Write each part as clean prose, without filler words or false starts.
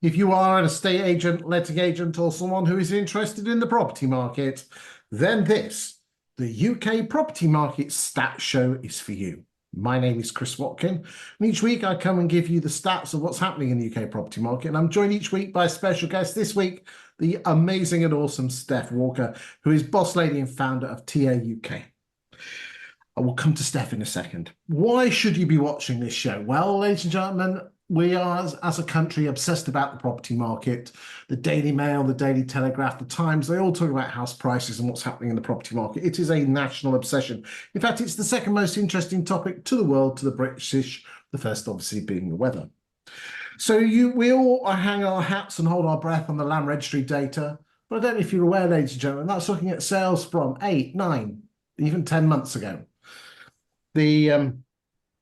If you are an estate agent, letting agent, or someone who is interested in the property market, then this, the UK Property Market Stats Show, is for you. My name is Chris Watkin, and each week I come and give you the stats of what's happening in the UK property market. And I'm joined each week by a special guest. This week, the amazing and awesome Steph Walker, who is boss lady and founder of TA UK. I will come to Steph in a second. Why should you be watching this show? Well, ladies and gentlemen, we are, as a country, obsessed about the property market. The Daily Mail, the Daily Telegraph, the Times, they all talk about house prices and what's happening in the property market. It is a national obsession. In fact, it's the second most interesting topic to the world, to the British, the first obviously being the weather. So we all hang our hats and hold our breath on the land registry data. But I don't know if you're aware, ladies and gentlemen, that's looking at sales from 8, 9, even 10 months ago. The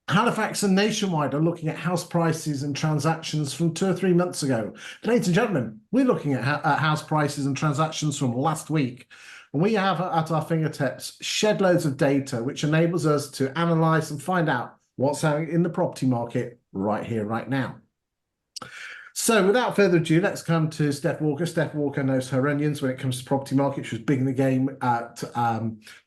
Halifax and Nationwide are looking at house prices and transactions from 2 or 3 months ago. Ladies and gentlemen, we're looking at house prices and transactions from last week. And we have at our fingertips shed loads of data, which enables us to analyse and find out what's happening in the property market right here, right now. So without further ado, let's come to Steph Walker. Steph Walker knows her onions when it comes to property market. She was big in the game at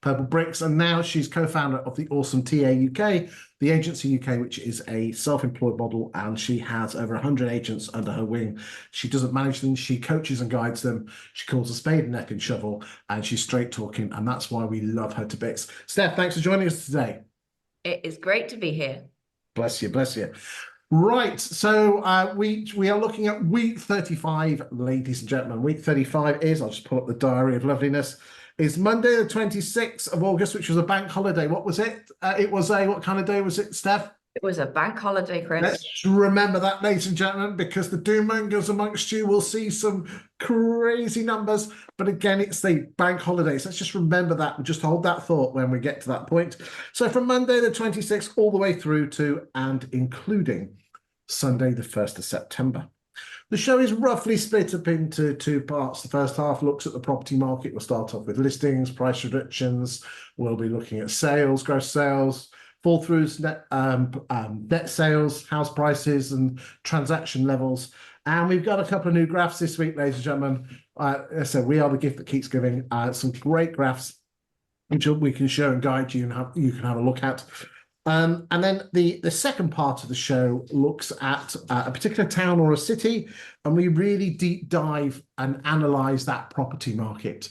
Purple Bricks, and now she's co-founder of the awesome TA UK, the Agency UK, which is a self-employed model, and she has over 100 agents under her wing. She doesn't manage them, she coaches and guides them. She calls a spade a neck and shovel, and she's straight talking, and that's why we love her to bits. Steph, thanks for joining us today. It is great to be here. Bless you, bless you. Right, so we are looking at week 35, ladies and gentlemen. Week 35 is, I'll just pull up the diary of loveliness, is Monday the 26th of August, which was a bank holiday. What was it? It was what kind of day was it, Steph? It was a bank holiday, Chris. Let's remember that, ladies and gentlemen, because the doommongers amongst you will see some crazy numbers. But again, it's the bank holidays. Let's just remember that and just hold that thought when we get to that point. So from Monday the 26th all the way through to and including Sunday the 1st of September. The show is roughly split up into 2 parts. The first half looks at the property market. We'll start off with listings, price reductions. We'll be looking at sales, gross sales, fall-throughs, net sales, house prices, and transaction levels. And we've got a couple of new graphs this week, ladies and gentlemen. So we are the gift that keeps giving. Some great graphs which we can show and guide you, and you can have a look at. And then the second part of the show looks at a particular town or a city, and we really deep dive and analyse that property market.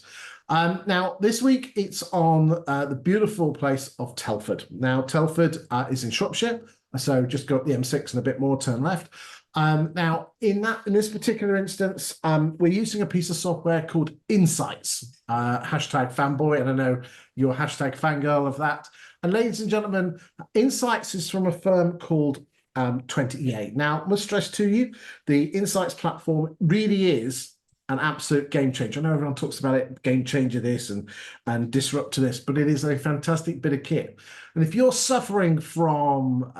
Now, this week it's on the beautiful place of Telford. Now, Telford is in Shropshire, so just go up the M6 and a bit more, turn left. Now, in this particular instance, we're using a piece of software called Insights, hashtag fanboy, and I know you're hashtag fangirl of that. And ladies and gentlemen, Insights is from a firm called 20EA. Now, I must stress to you, the Insights platform really is an absolute game changer. I know everyone talks about it, game changer this and disruptor this, but it is a fantastic bit of kit. And if you're suffering from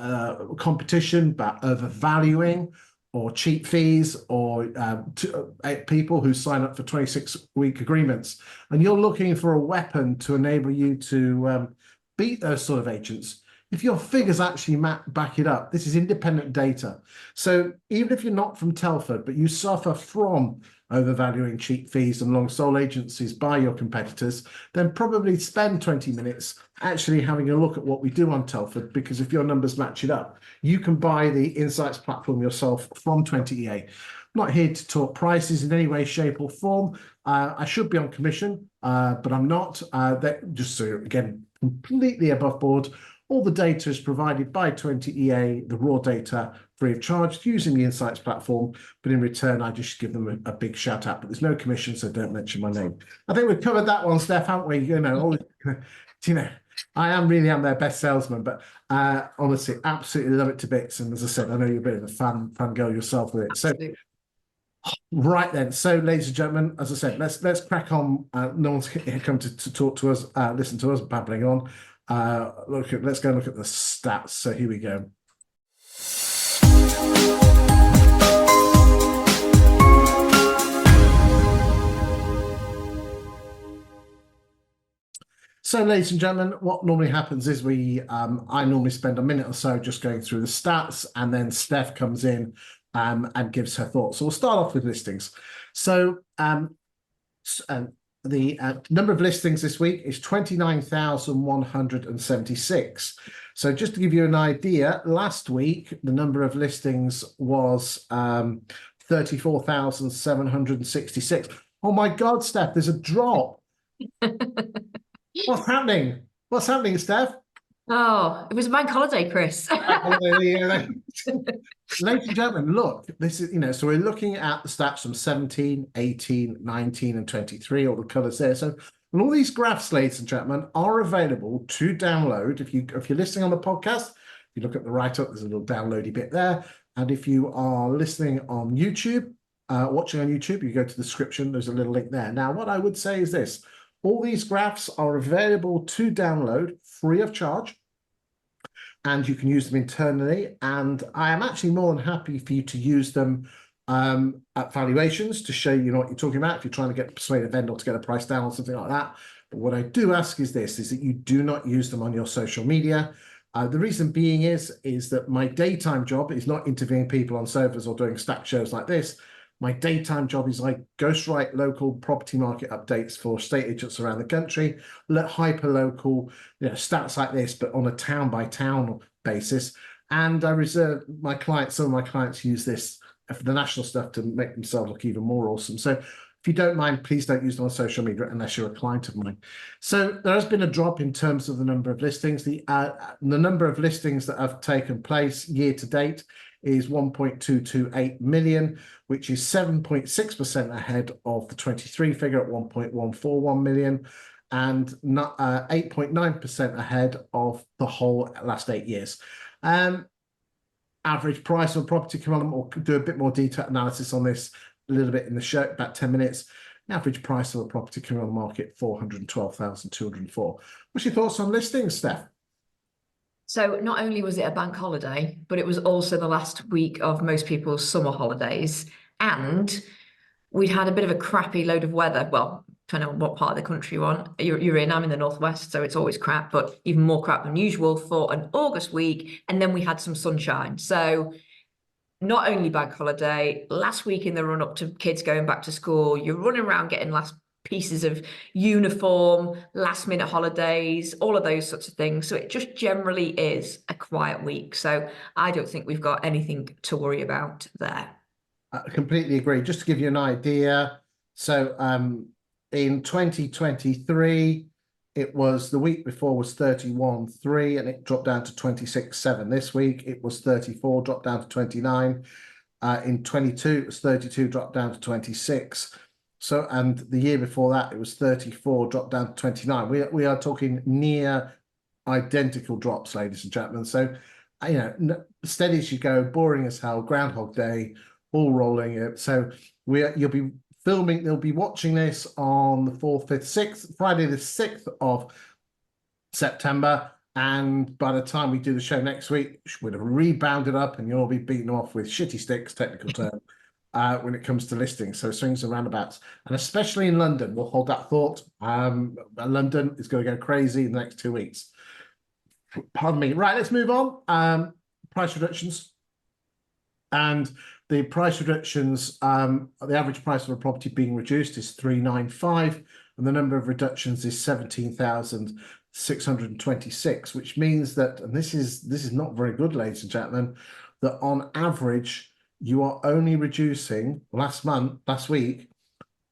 competition, but overvaluing or cheap fees or people who sign up for 26-week agreements, and you're looking for a weapon to enable you to beat those sort of agents, if your figures actually back it up, this is independent data. So even if you're not from Telford, but you suffer from overvaluing cheap fees and long sole agencies by your competitors, then probably spend 20 minutes actually having a look at what we do on Telford, because if your numbers match it up, you can buy the Insights platform yourself from 20EA. I'm not here to talk prices in any way, shape or form. I should be on commission, but I'm not. Just so, again, completely above board. All the data is provided by 20EA, the raw data, free of charge, using the Insights platform. But in return, I just give them a big shout out. But there's no commission, so don't mention my name. I think we've covered that one, Steph, haven't we? I am their best salesman. But honestly, absolutely love it to bits. And as I said, I know you're a bit of a fan girl yourself with it. So. Right then, so ladies and gentlemen, as I said, let's crack on. No one's come to talk to us, listen to us babbling on. Let's go look at the stats. So here we go. So, ladies and gentlemen, what normally happens is I normally spend a minute or so just going through the stats, and then Steph comes in and gives her thoughts. So we'll start off with listings. So the number of listings this week is 29,176. So just to give you an idea, last week the number of listings was 34,766. Oh my God, Steph, there's a drop. What's happening? What's happening, Steph? Oh, it was a bank holiday, Chris. Ladies and gentlemen, look, this is, so we're looking at the stats from 17, 18, 19, and 23, all the colors there. So, and all these graphs, ladies and gentlemen, are available to download. If you're listening on the podcast, if you look at the write-up, there's a little downloady bit there. And if you are listening on YouTube, watching on YouTube, you go to the description, there's a little link there. Now, what I would say is this. All these graphs are available to download free of charge, and you can use them internally. And I am actually more than happy for you to use them at valuations to show you know what you're talking about if you're trying to persuade a vendor to get a price down or something like that. But what I do ask is this, is that you do not use them on your social media. The reason being is that my daytime job is not interviewing people on sofas or doing stack shows like this. My daytime job is I ghostwrite local property market updates for estate agents around the country, hyper local, stats like this, but on a town by town basis. And I reserve my clients, some of my clients use this for the national stuff to make themselves look even more awesome. So if you don't mind, please don't use it on social media unless you're a client of mine. So there has been a drop in terms of the number of listings. The number of listings that have taken place year to date is 1.228 million, which is 7.6% ahead of the 23 figure at 1.141 million, and 8.9% ahead of the whole last 8 years. Average price of property, come on, we'll do a bit more detailed analysis on this a little bit in the show, about 10 minutes. The average price of a property coming on the market, 412,204. What's your thoughts on listings, Steph? So not only was it a bank holiday, but it was also the last week of most people's summer holidays. And we'd had a bit of a crappy load of weather. Well, depending on what part of the country you're in. I'm in the northwest, so it's always crap, but even more crap than usual for an August week. And then we had some sunshine. So not only bank holiday, last week in the run up to kids going back to school, you're running around getting last pieces of uniform, last minute holidays, all of those sorts of things. So it just generally is a quiet week. So I don't think we've got anything to worry about there. I completely agree. Just to give you an idea, so in 2023, it was the week before was 31.3 and it dropped down to 26.7. This week it was 34, dropped down to 29. In 22 it was 32, dropped down to 26. So, and the year before that it was 34, dropped down to 29. We are talking near identical drops, ladies and gentlemen. So, steady as you go, boring as hell, Groundhog Day, all rolling it. So you'll be filming, they'll be watching this on the 4th, 5th, 6th, Friday the 6th of September. And by the time we do the show next week, we'll have rebounded up and you'll be beaten off with shitty sticks, technical term, when it comes to listings. So swings and roundabouts. And especially in London, we'll hold that thought. London is going to go crazy in the next 2 weeks. Pardon me. Right, let's move on. Price reductions. And the price reductions, the average price of a property being reduced is 395, and the number of reductions is 17,626, which means that, and this is not very good, ladies and gentlemen, that on average you are only reducing last week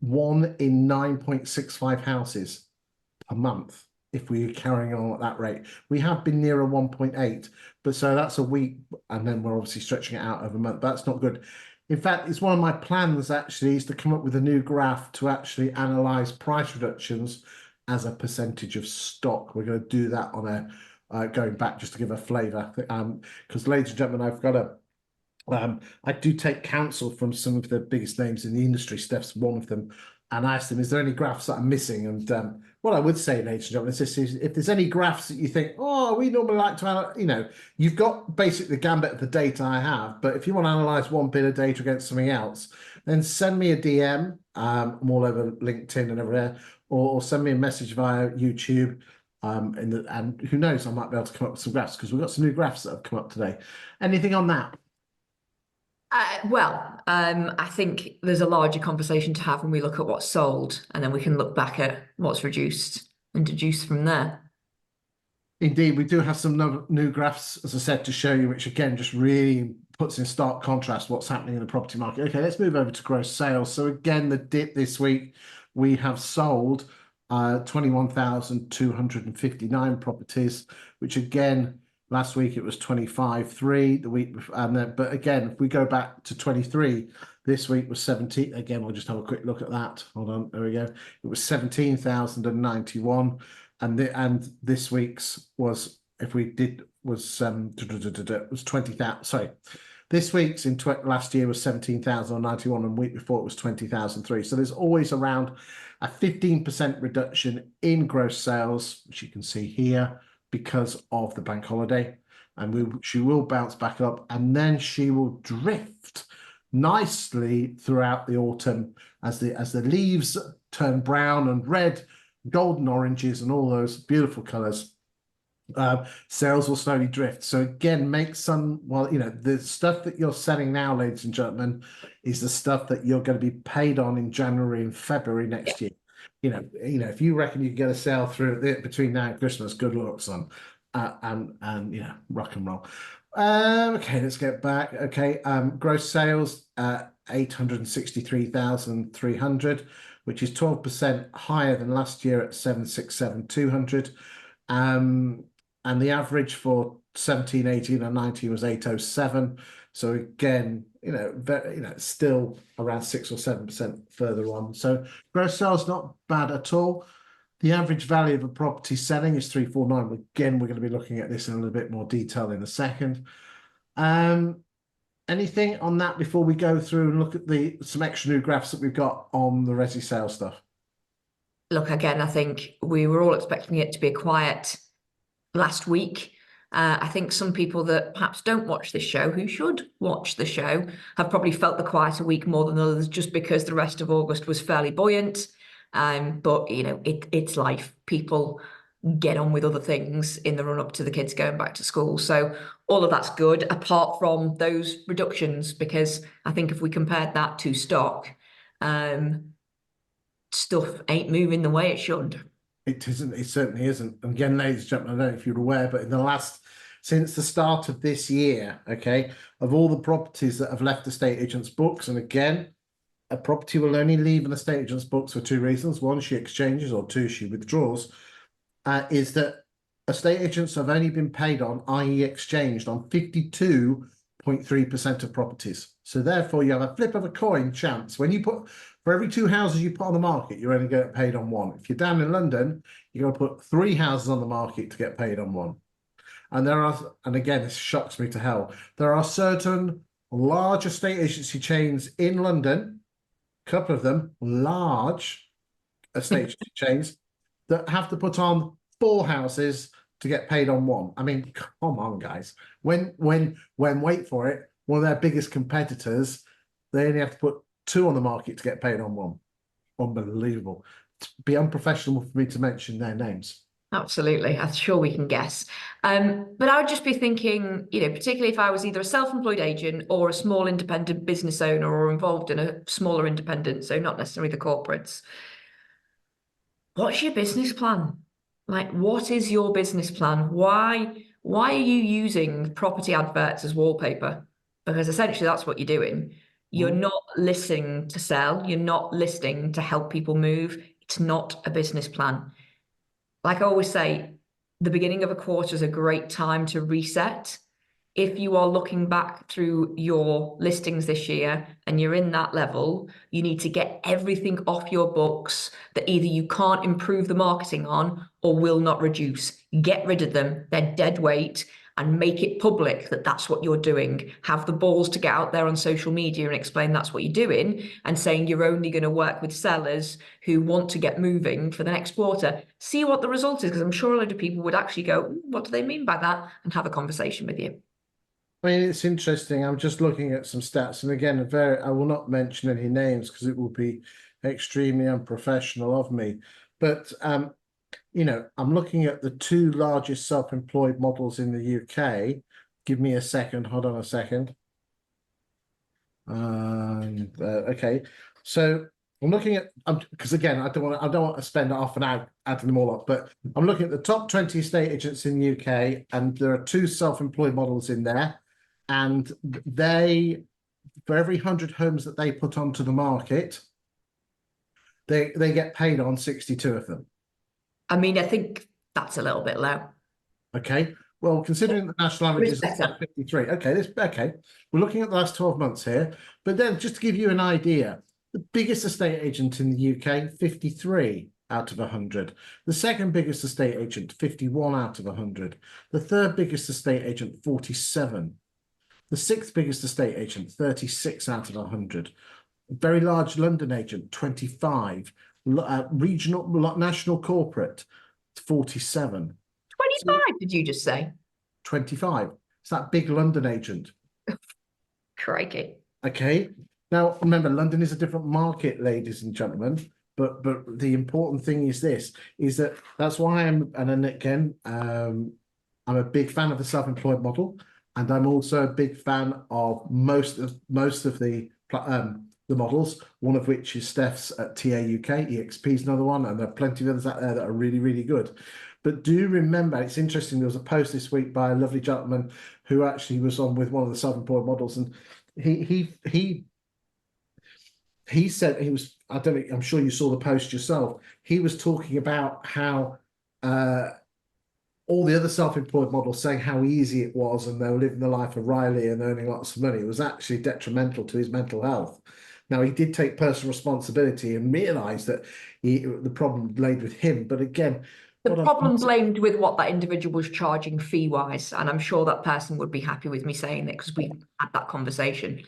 1 in 9.65 houses a month. If we're carrying on at that rate, we have been near a 1.8, but so that's a week, and then we're obviously stretching it out over a month. That's not good. In fact, it's one of my plans actually is to come up with a new graph to actually analyze price reductions as a percentage of stock. We're going to do that on a going back just to give a flavour, because ladies and gentlemen, I've got a I do take counsel from some of the biggest names in the industry. Steph's one of them. And I asked them, is there any graphs that I'm missing? And what I would say, ladies and gentlemen, is if there's any graphs that you think, oh, we normally like to, you've got basically the gambit of the data I have. But if you want to analyze one bit of data against something else, then send me a DM. I'm all over LinkedIn and everywhere, or send me a message via YouTube. And who knows, I might be able to come up with some graphs because we've got some new graphs that have come up today. Anything on that? I think there's a larger conversation to have when we look at what's sold, and then we can look back at what's reduced and deduce from there. Indeed, we do have some new graphs, as I said, to show you, which again just really puts in stark contrast what's happening in the property market. Okay, let's move over to gross sales. So again, the dip this week, we have sold 21,259 properties, which again, last week it was 25,300, the week before, and then, but again, if we go back to 23, this week was 17. Again, we'll just have a quick look at that. Hold on, there we go. It was 17,091. And this week's was, if we did, was was 20,000. Sorry, this week's in last year was 17,091, and week before it was 20,003. So there's always around a 15% reduction in gross sales, which you can see here, because of the bank holiday. And she will bounce back up, and then she will drift nicely throughout the autumn as the leaves turn brown and red, golden oranges, and all those beautiful colors. Sales will slowly drift. So again, make some, well, the stuff that you're selling now, ladies and gentlemen, is the stuff that you're going to be paid on in January and February next year. If you reckon you can get a sale through between now and Christmas, good luck, son. And rock and roll. Okay, let's get back. Okay, gross sales 863,300, which is 12% higher than last year at 767,200. And the average for 17, 18, and 19 was 807. So again, still around 6 or 7% further on. So gross sales not bad at all. The average value of a property selling is 349. Again, we're going to be looking at this in a little bit more detail in a second. Anything on that before we go through and look at some extra new graphs that we've got on the resi sales stuff? Look, again, I think we were all expecting it to be quiet last week. I think some people that perhaps don't watch this show, who should watch the show, have probably felt the quieter week more than others, just because the rest of August was fairly buoyant. But it's life. People get on with other things in the run up to the kids going back to school. So all of that's good, apart from those reductions, because I think if we compared that to stock, stuff ain't moving the way it should. It isn't. It certainly isn't. And again, ladies and gentlemen, I don't know if you're aware, but since the start of this year, okay, of all the properties that have left estate agents' books, and again, a property will only leave an estate agent's books for two reasons. One, she exchanges, or two, she withdraws. Is that estate agents have only been paid on, i.e. exchanged, on 52.3% of properties. So therefore, you have a flip of a coin chance. For every two houses you put on the market, you're only going to get paid on one. If you're down in London, you're going to put three houses on the market to get paid on one. And again, this shocks me to hell, there are certain large estate agency chains in London, a couple of them, large estate agency chains, that have to put on four houses to get paid on one. I mean, come on, guys. When wait for it, one of their biggest competitors, they only have to put two on the market to get paid on one. Unbelievable. It'd be unprofessional for me to mention their names. Absolutely. I'm sure we can guess. But I would just be thinking, particularly if I was either a self-employed agent or a small independent business owner or involved in a smaller independent, so not necessarily the corporates. What's your business plan? Like, what is your business plan? Why are you using property adverts as wallpaper? Because essentially that's what you're doing. You're not listing to sell. You're not listing to help people move. It's not a business plan. Like I always say, the beginning of a quarter is a great time to reset. If you are looking back through your listings this year and you're in that level, you need to get everything off your books that either you can't improve the marketing on or will not reduce. Get rid of them. They're dead weight, and make it public that that's what you're doing. Have the balls to get out there on social media and explain that's what you're doing, and saying you're only going to work with sellers who want to get moving for the next quarter. See what the result is, because I'm sure a lot of people would actually go, what do they mean by that? And have a conversation with you. I mean, it's interesting. I'm just looking at some stats, and again, I will not mention any names because it will be extremely unprofessional of me. But I'm looking at the two largest self-employed models in the UK. Give me a second. Hold on a second. Okay, so I'm looking at because again, I don't want to spend half an hour adding them all up, but I'm looking at the top 20 estate agents in the UK, and there are two self-employed models in there, and they, for every 100 homes that they put onto the market, they get paid on 62 of them. I mean, I think that's a little bit low. Okay. Well, considering the national average is better. 53. Okay, okay. We're looking at the last 12 months here. But then just to give you an idea, the biggest estate agent in the UK, 53 out of 100. The second biggest estate agent, 51 out of 100. The third biggest estate agent, 47. The sixth biggest estate agent, 36 out of 100. Very large London agent, 25. Regional, national corporate, 47. 25, did you just say? 25. It's that big London agent. Crikey. Okay. Now, remember, London is a different market, ladies and gentlemen. But the important thing is this, is that that's why I'm, and then again, I'm a big fan of the self-employed model. And I'm also a big fan of most of the models, one of which is Steph's at TA UK, EXP is another one, and there are plenty of others out there that are really, really good. But do remember, it's interesting, there was a post this week by a lovely gentleman who actually was on with one of the self-employed models, and he said, he was, I don't know, I'm sure you saw the post yourself. He was talking about how all the other self-employed models saying how easy it was and they were living the life of Riley and earning lots of money. It was actually detrimental to his mental health. Now, he did take personal responsibility and realised that the problem laid with him. But again, the problem blamed with what that individual was charging fee-wise, and I'm sure that person would be happy with me saying that because we had that conversation.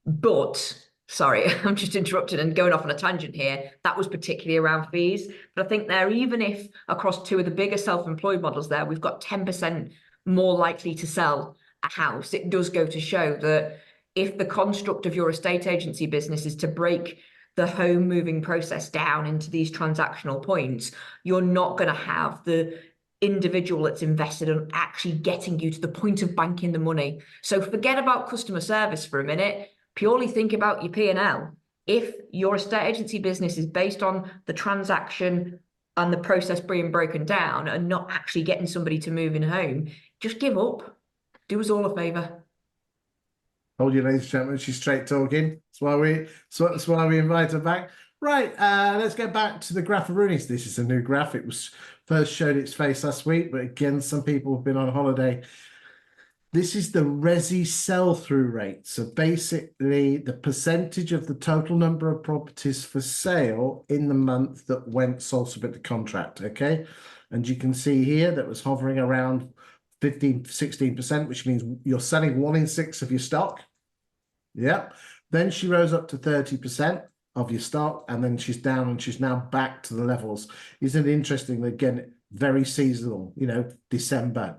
But sorry, I'm just interrupted and going off on a tangent here. That was particularly around fees. But I think there, even if across two of the bigger self-employed models there, we've got 10% more likely to sell a house, it does go to show that if the construct of your estate agency business is to break the home moving process down into these transactional points, you're not going to have the individual that's invested in actually getting you to the point of banking the money. So forget about customer service for a minute. Purely think about your P&L. If your estate agency business is based on the transaction and the process being broken down and not actually getting somebody to move in home, just give up. Do us all a favour. Told you, ladies and gentlemen, she's straight talking. That's why we invite her back. Right, let's get back to the graph of Rooney's. This is a new graph. It was first showed its face last week, but again, some people have been on holiday. This is the resi sell-through rate. So basically, the percentage of the total number of properties for sale in the month that went sold subject to contract. Okay, and you can see here that was hovering around 15-16%, which means you're selling 1 in 6 of your stock. Yep. Then she rose up to 30% of your stock, and then she's down, and she's now back to the levels. Isn't it interesting? Again, very seasonal, you know, December.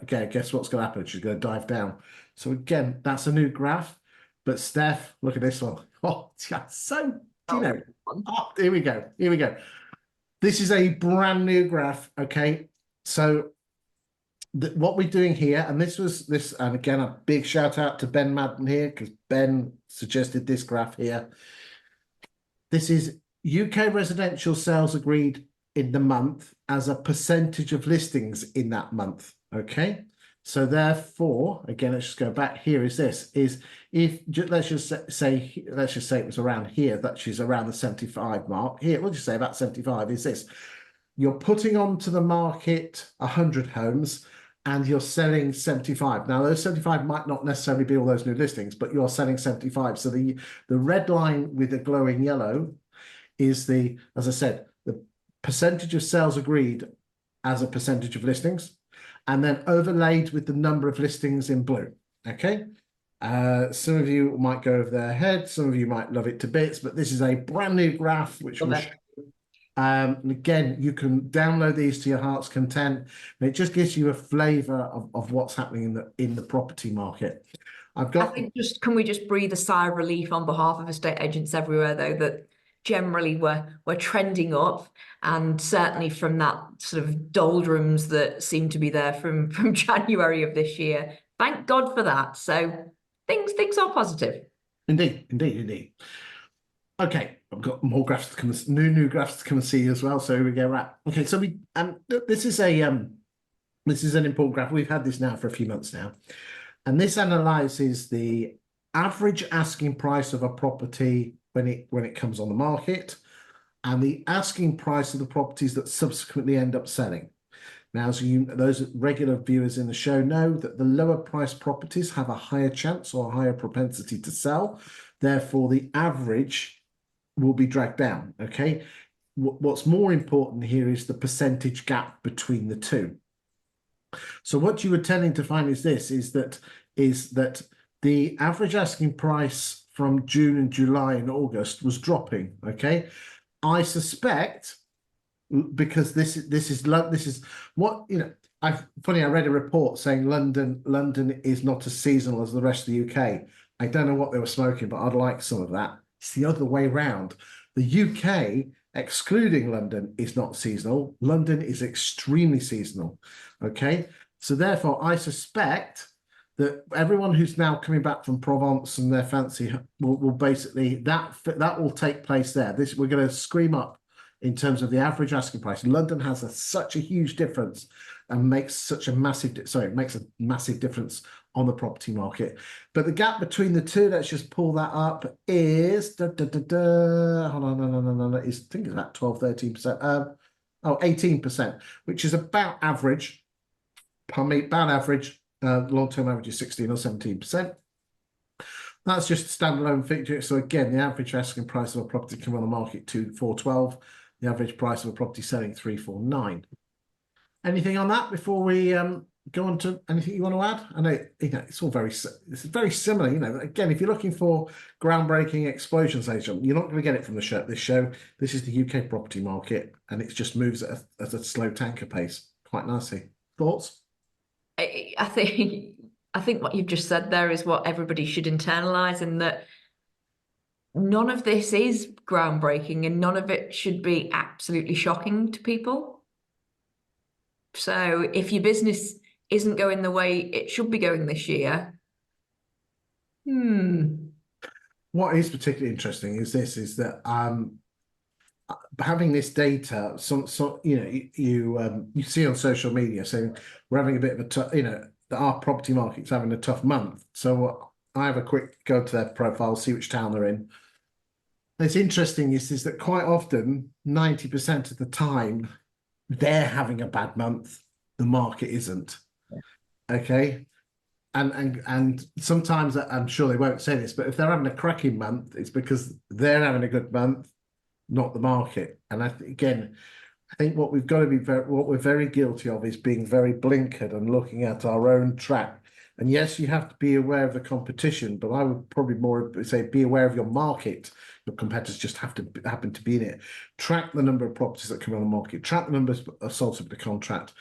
Okay, guess what's going to happen? She's going to dive down. So again, that's a new graph. But Steph, look at this one. Oh, so, you know, oh, here we go. This is a brand new graph, okay? So what we're doing here, and and again, a big shout out to Ben Madden here, because Ben suggested this graph here. This is UK residential sales agreed in the month as a percentage of listings in that month, okay? So therefore, again, let's just go back here, is if let's just say it was around here, that she's around the 75 mark. Here, we'll just say about 75 is this. You're putting onto the market 100 homes and you're selling 75. Now, those 75 might not necessarily be all those new listings, but you're selling 75. So the red line with the glowing yellow is as I said, the percentage of sales agreed as a percentage of listings, and then overlaid with the number of listings in blue. Okay. Some of you might go over their head, some of you might love it to bits, but this is a brand new graph which will show. Again, you can download these to your heart's content, and it just gives you a flavour of what's happening in the property market. I think can we just breathe a sigh of relief on behalf of estate agents everywhere, though, that generally we're trending up, and certainly from that sort of doldrums that seem to be there from January of this year, Thank God for that. So things are positive. Indeed, indeed, indeed. Okay, I've got more graphs to come, new graphs to come and see as well. So here we go. Right. Okay, so this is this is an important graph. We've had this now for a few months now, and this analyzes the average asking price of a property when it comes on the market, and the asking price of the properties that subsequently end up selling. Now, as those regular viewers in the show know, that the lower price properties have a higher chance or a higher propensity to sell. Therefore, the average will be dragged down. Okay. What's more important here is the percentage gap between the two. So what you were tending to find is this: is that the average asking price from June and July and August was dropping. Okay. I suspect, because this is what, I read a report saying London is not as seasonal as the rest of the UK. I don't know what they were smoking, but I'd like some of that. It's the other way round. The UK, excluding London, is not seasonal. London is extremely seasonal. Okay, so therefore I suspect that everyone who's now coming back from Provence and their fancy will basically, that will take place there. We're going to scream up in terms of the average asking price. London has such a huge difference and makes a massive difference on the property market. But the gap between the two, let's just pull that up, is hold on, no, I think it's about 12-13%. 18%, which is about average. Pardon me, about average. Long-term average is 16 or 17%. That's just a standalone figure. So again, the average asking price of a property coming on the market 412. The average price of a property selling 349. Anything on that before we go on to anything you want to add? I know, it's all very similar. Again, if you're looking for groundbreaking explosions, you're not going to get it from this show. This is the UK property market, and it just moves at a slow tanker pace quite nicely. Thoughts? I think what you've just said there is what everybody should internalize, and that none of this is groundbreaking and none of it should be absolutely shocking to people. So if your business isn't going the way it should be going this year, What is particularly interesting is that having this data, you see on social media saying we're having a bit of a tough, that our property market's having a tough month. So I have a quick go to their profile, see which town they're in. And it's interesting is that quite often, 90% of the time, they're having a bad month. The market isn't. Okay. And sometimes, I'm sure they won't say this, but if they're having a cracking month, it's because they're having a good month, not the market. And I think what we've got to be what we're very guilty of is being very blinkered and looking at our own track. And yes, you have to be aware of the competition, but I would probably more say be aware of your market. Your competitors just happen to be in it. Track the number of properties that come on the market. Track the numbers of sold to the contract.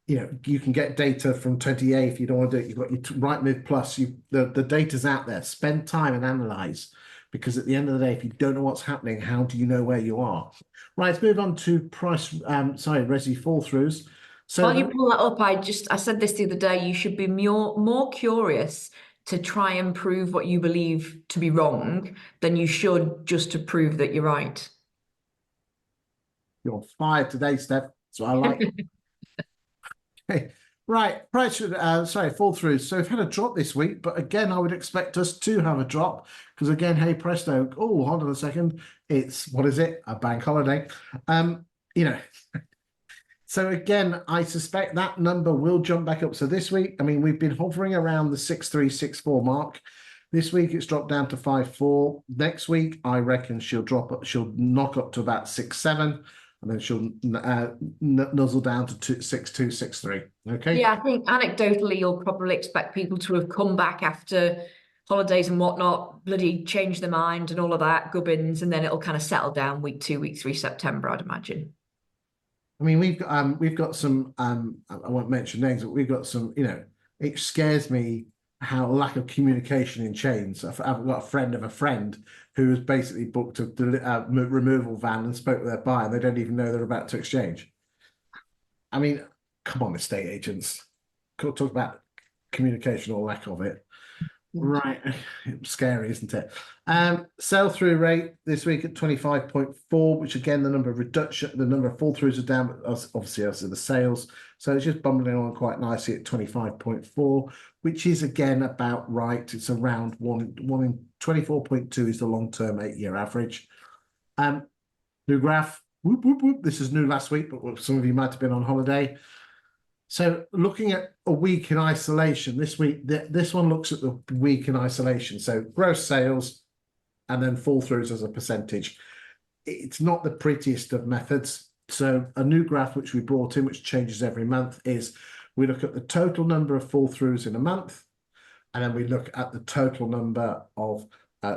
You can get data from 28 if you don't want to do it. You've got your Rightmove Plus. The data's out there. Spend time and analyze, because at the end of the day, if you don't know what's happening, how do you know where you are? Right, let's move on to resi fall throughs. So while you pull that up, I said this the other day, you should be more curious to try and prove what you believe to be wrong than you should just to prove that you're right. You're fired today, Steph. That's what I like. Okay. Right, price fall throughs. So we've had a drop this week, but again, I would expect us to have a drop because again, hey presto, oh, hold on a second. It's what is it? A bank holiday. So again, I suspect that number will jump back up. So this week, I mean, we've been hovering around the 6364 mark. This week it's dropped down to 54. Next week, I reckon she'll knock up to about 67. And then she'll nuzzle down to 6263. Okay. Yeah, I think anecdotally, you'll probably expect people to have come back after holidays and whatnot, bloody change their mind and all of that, gubbins, and then it'll kind of settle down week 2, week 3, September, I'd imagine. I mean, we've got some I won't mention names, but we've got some, it scares me how lack of communication in chains. I've got a friend of a friend who has basically booked a removal van and spoke with their buyer, and they don't even know they're about to exchange. I mean, come on, estate agents. Talk about communication or lack of it. Right, scary, isn't it? Sell-through rate this week at 25.4, which again, the number of fall-throughs are down, but obviously as are the sales. So it's just bumbling on quite nicely at 25.4, which is again about right. It's around one in 24.2 is the long-term 8-year average. New graph. Whoop, whoop, whoop. This is new last week, but some of you might have been on holiday. So looking at a week in isolation, this week, this one looks at the week in isolation. So gross sales and then fall throughs as a percentage. It's not the prettiest of methods. So a new graph which we brought in, which changes every month, is we look at the total number of fall throughs in a month, and then we look at the total number of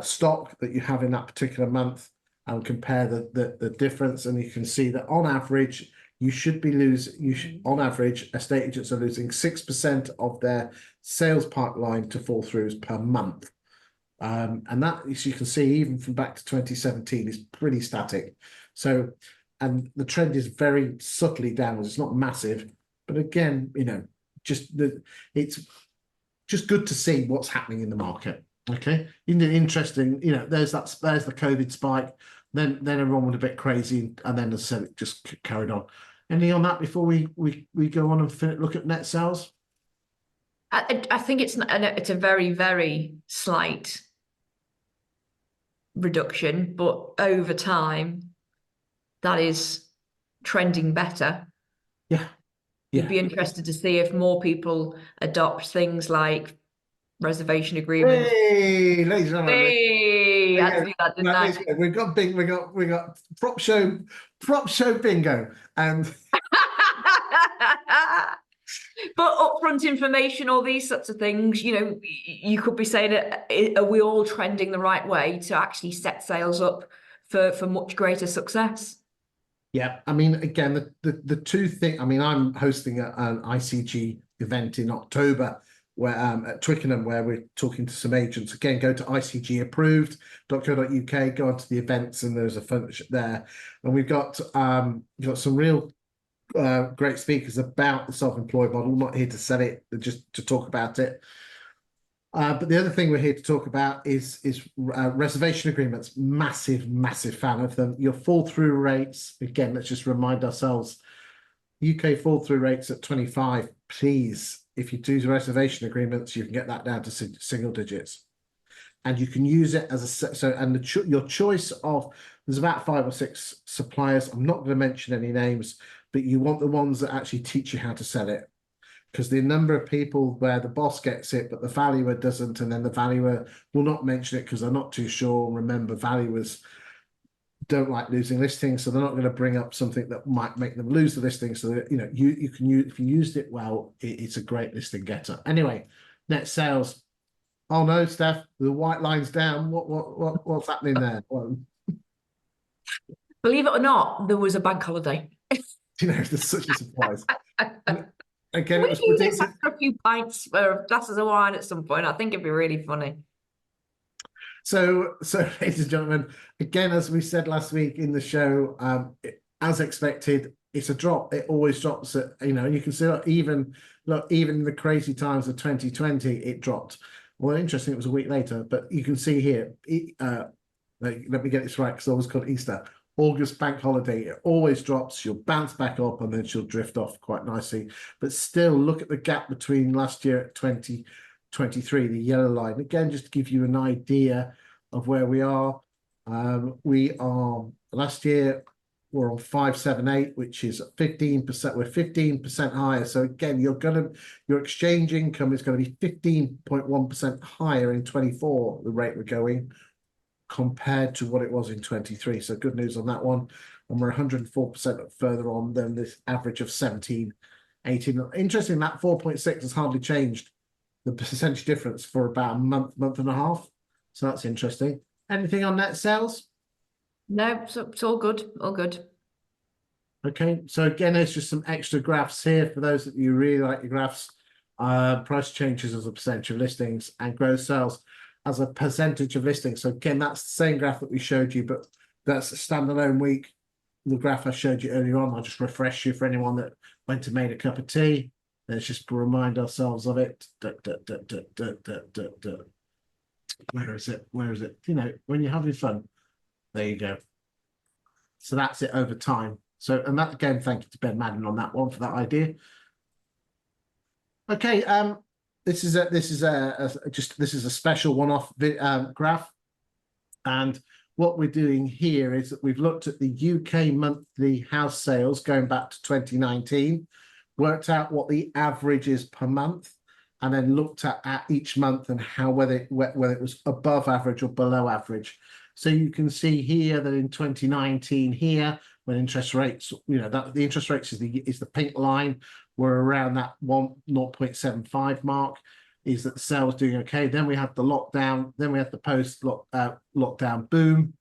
stock that you have in that particular month and compare the difference. And you can see that on average, on average, estate agents are losing 6% of their sales pipeline to fall throughs per month. And that, as you can see, even from back to 2017, is pretty static. So, and the trend is very subtly downwards. It's not massive, but again, it's just good to see what's happening in the market. Okay, interesting. There's the COVID spike. Then everyone went a bit crazy, and then as I said, it just carried on. Anything on that before we go on and look at net sales? I think it's a very, very slight reduction, but over time, that is trending better. Yeah. You'd be interested to see if more people adopt things like reservation agreements. Hey, ladies and gentlemen. Hey, I had to do that, didn't I? We got prop show bingo, and but upfront information, all these sorts of things, you could be saying, are we all trending the right way to actually set sales up for much greater success? Yeah, I mean, again, the two things. I mean, I'm hosting an ICG event in October where at Twickenham, where we're talking to some agents. Again, go to icgapproved.co.uk, go onto the events, and there's a function there. And we've got some real great speakers about the self-employed model. I'm not here to sell it, just to talk about it. But the other thing we're here to talk about is reservation agreements. Massive fan of them. Your fall-through rates, again, let's just remind ourselves, UK fall-through rates at 25. Please, if you do reservation agreements, you can get that down to single digits. And you can use it as your choice of, there's about 5 or 6 suppliers. I'm not going to mention any names, but you want the ones that actually teach you how to sell it. Because the number of people where the boss gets it, but the valuer doesn't, and then the valuer will not mention it because they're not too sure. Remember, valuers don't like losing listings, so they're not going to bring up something that might make them lose the listing. So that, you can use, if you used it well, it's a great listing getter. Anyway, net sales. Oh no, Steph, the white line's down. What's happening there? Well, believe it or not, there was a bank holiday. There's such a surprise. Again, it was predicted. After a few pints or glasses of wine at some point, I think it'd be really funny. So, ladies and gentlemen, again, as we said last week in the show, as expected, it's a drop. It always drops. And you can see even in the crazy times of 2020, it dropped. Well, interesting, it was a week later, but you can see here. Let me get this right, because I always called Easter. August bank holiday, it always drops. She'll bounce back up and then she'll drift off quite nicely. But still, look at the gap between last year at 2023, the yellow line. Again, just to give you an idea of where we are. Last year, we're on 578, which is 15%. We're 15% higher. So again, your exchange income is going to be 15.1% higher in 24, the rate we're going, compared to what it was in 23. So good news on that one. And we're 104% further on than this average of 17, 18. Interesting, that 4.6 has hardly changed the percentage difference for about a month and a half. So that's interesting. Anything on net sales? No, so it's all good. All good. Okay, so again, there's just some extra graphs here for those that you really like your graphs. Price changes as a percentage of listings and gross sales as a percentage of listings. So again, that's the same graph that we showed you, but that's a standalone week. The graph I showed you earlier on, I'll just refresh you for anyone that went and made a cup of tea. Let's just remind ourselves of it. Where is it? Where is it? You know, when you're having fun. There you go. So that's it over time. So, and that again, thank you to Ben Madden on that one for that idea. Okay, this is a special one-off graph, and what we're doing here is that we've looked at the UK monthly house sales going back to 2019, worked out what the average is per month, and then looked at each month and how whether it was above average or below average. So you can see here that in 2019 here, when interest rates, you know, that the interest rates is the pink line, were around that 0.75 mark, is that the sales doing okay. Then we had the lockdown, then we had the lockdown boom.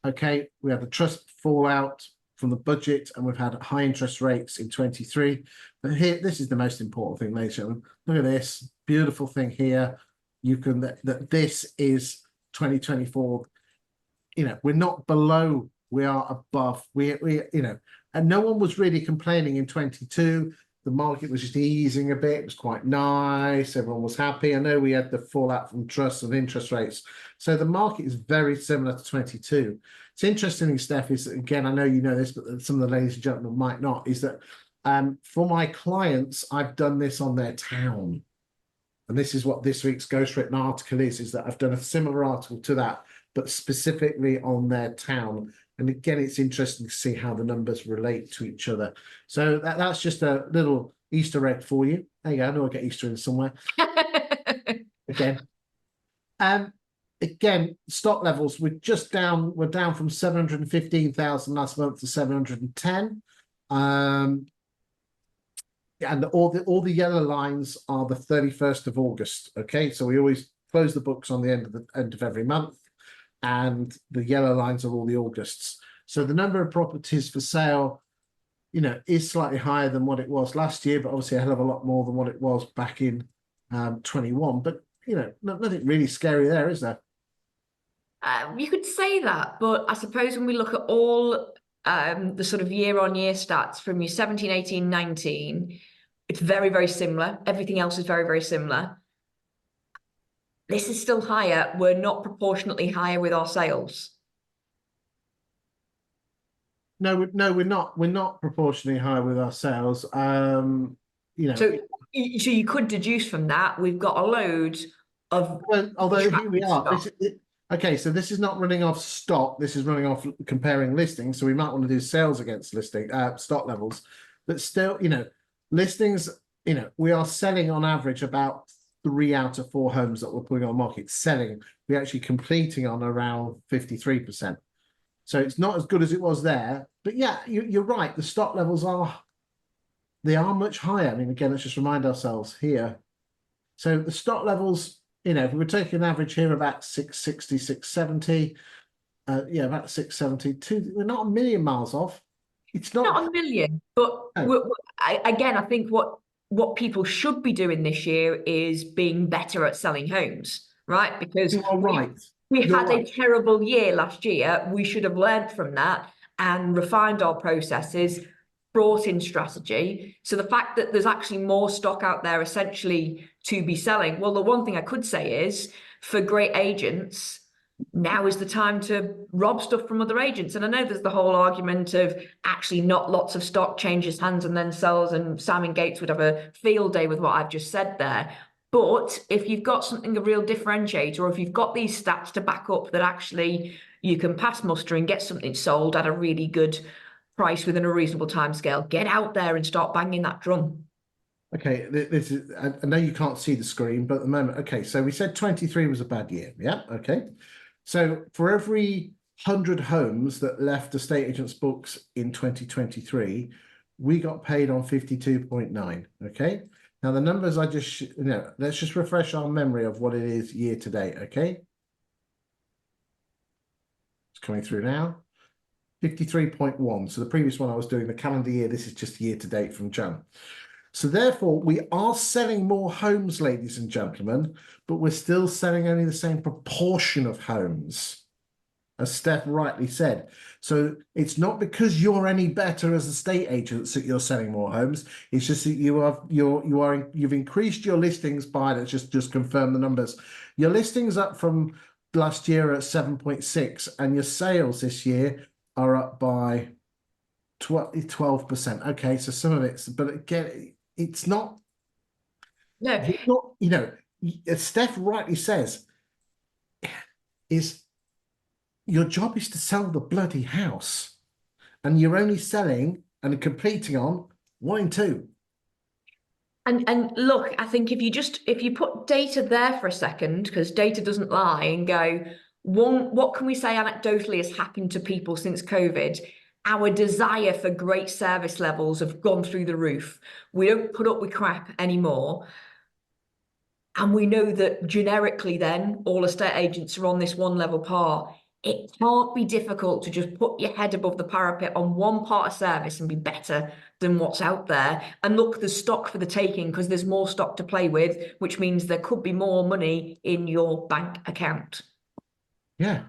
Okay, we had the trust fallout from the budget, and we've had high interest rates in 23. But here, this is the most important thing, ladies and gentlemen. Look at this beautiful thing here. You can that this is 2024. You know, we're not below, we are above. We you know, and no one was really complaining in 22. The market was just easing a bit. It was quite nice. Everyone was happy. I know we had the fallout from trusts and interest rates. So the market is very similar to 22. It's interesting, Steph, is, again, I know you know this, but some of the ladies and gentlemen might not, is that for my clients, I've done this on their town. And this is what this week's ghostwritten article is that I've done a similar article to that, but specifically on their town. And again, it's interesting to see how the numbers relate to each other. So that's just a little Easter egg for you. There you go. I know I'll get Easter in somewhere. Again. Again, stock levels, we're down from 715,000 last month to 710. And all the yellow lines are the 31st of August. Okay, so we always close the books on the end of every month, and the yellow lines are all the Augusts. So the number of properties for sale, you know, is slightly higher than what it was last year, but obviously a hell of a lot more than what it was back in 21. But you know, nothing really scary there, is there? You could say that, but I suppose when we look at all the sort of year-on-year stats from your 17, 18, 19, it's very, very similar. Everything else is very, very similar. This is still higher. We're not proportionately higher with our sales. No, we're not. We're not proportionally higher with our sales. You know, so you could deduce from that we've got a load of. well, although here we are. Okay, so this is not running off stock. This is running off comparing listings. So we might want to do sales against listing stock levels, but still, you know, listings. You know, we are selling on average about 3 out of 4 homes that we're putting on market. Selling, we're actually completing on around 53%. So it's not as good as it was there. But yeah, you're right. The stock levels are much higher. I mean, again, let's just remind ourselves here. So the stock levels, you know, if we were taking an average here about 660, 670, yeah, about 672, we're not a million miles off. It's not a million, but no. Again, I think what people should be doing this year is being better at selling homes, right? Because you are right. We had a terrible year last year. We should have learned from that and refined our processes, brought in strategy. So the fact that there's actually more stock out there essentially to be selling, well, the one thing I could say is for great agents, now is the time to rob stuff from other agents. And I know there's the whole argument of actually not lots of stock changes hands and then sells, and Simon Gates would have a field day with what I've just said there. But if you've got something a real differentiator, or if you've got these stats to back up that actually you can pass muster and get something sold at a really good price within a reasonable time scale, get out there and start banging that drum. Okay, this is, I know you can't see the screen, but at the moment, okay, so we said 23 was a bad year. Yeah, okay. So for every 100 homes that left estate agents' books in 2023, we got paid on 52.9. Okay. Now the numbers I just, you know, let's just refresh our memory of what it is year to date. Okay. It's coming through now. 53.1. So the previous one I was doing the calendar year. This is just year to date from Jan. So therefore, we are selling more homes, ladies and gentlemen, but we're still selling only the same proportion of homes. as Steph rightly said. So it's not because you're any better as estate agents that you're selling more homes. It's just that you've increased your listings by, let's just confirm the numbers. Your listings up from last year at 7.6, and your sales this year are up by 12%. Okay, so some of it's, but again, it's not, No, as Steph rightly says, is your job is to sell the bloody house, and you're only selling and completing on 1 in 2. and look, I think if you put data there for a second, because data doesn't lie, and go, what can we say anecdotally has happened to people since COVID? Our desire for great service levels have gone through the roof. We don't put up with crap anymore. And we know that generically then all estate agents are on this one level par. It can't be difficult to just put your head above the parapet on one part of service and be better than what's out there. And look, there's stock for the taking because there's more stock to play with, which means there could be more money in your bank account. Yeah.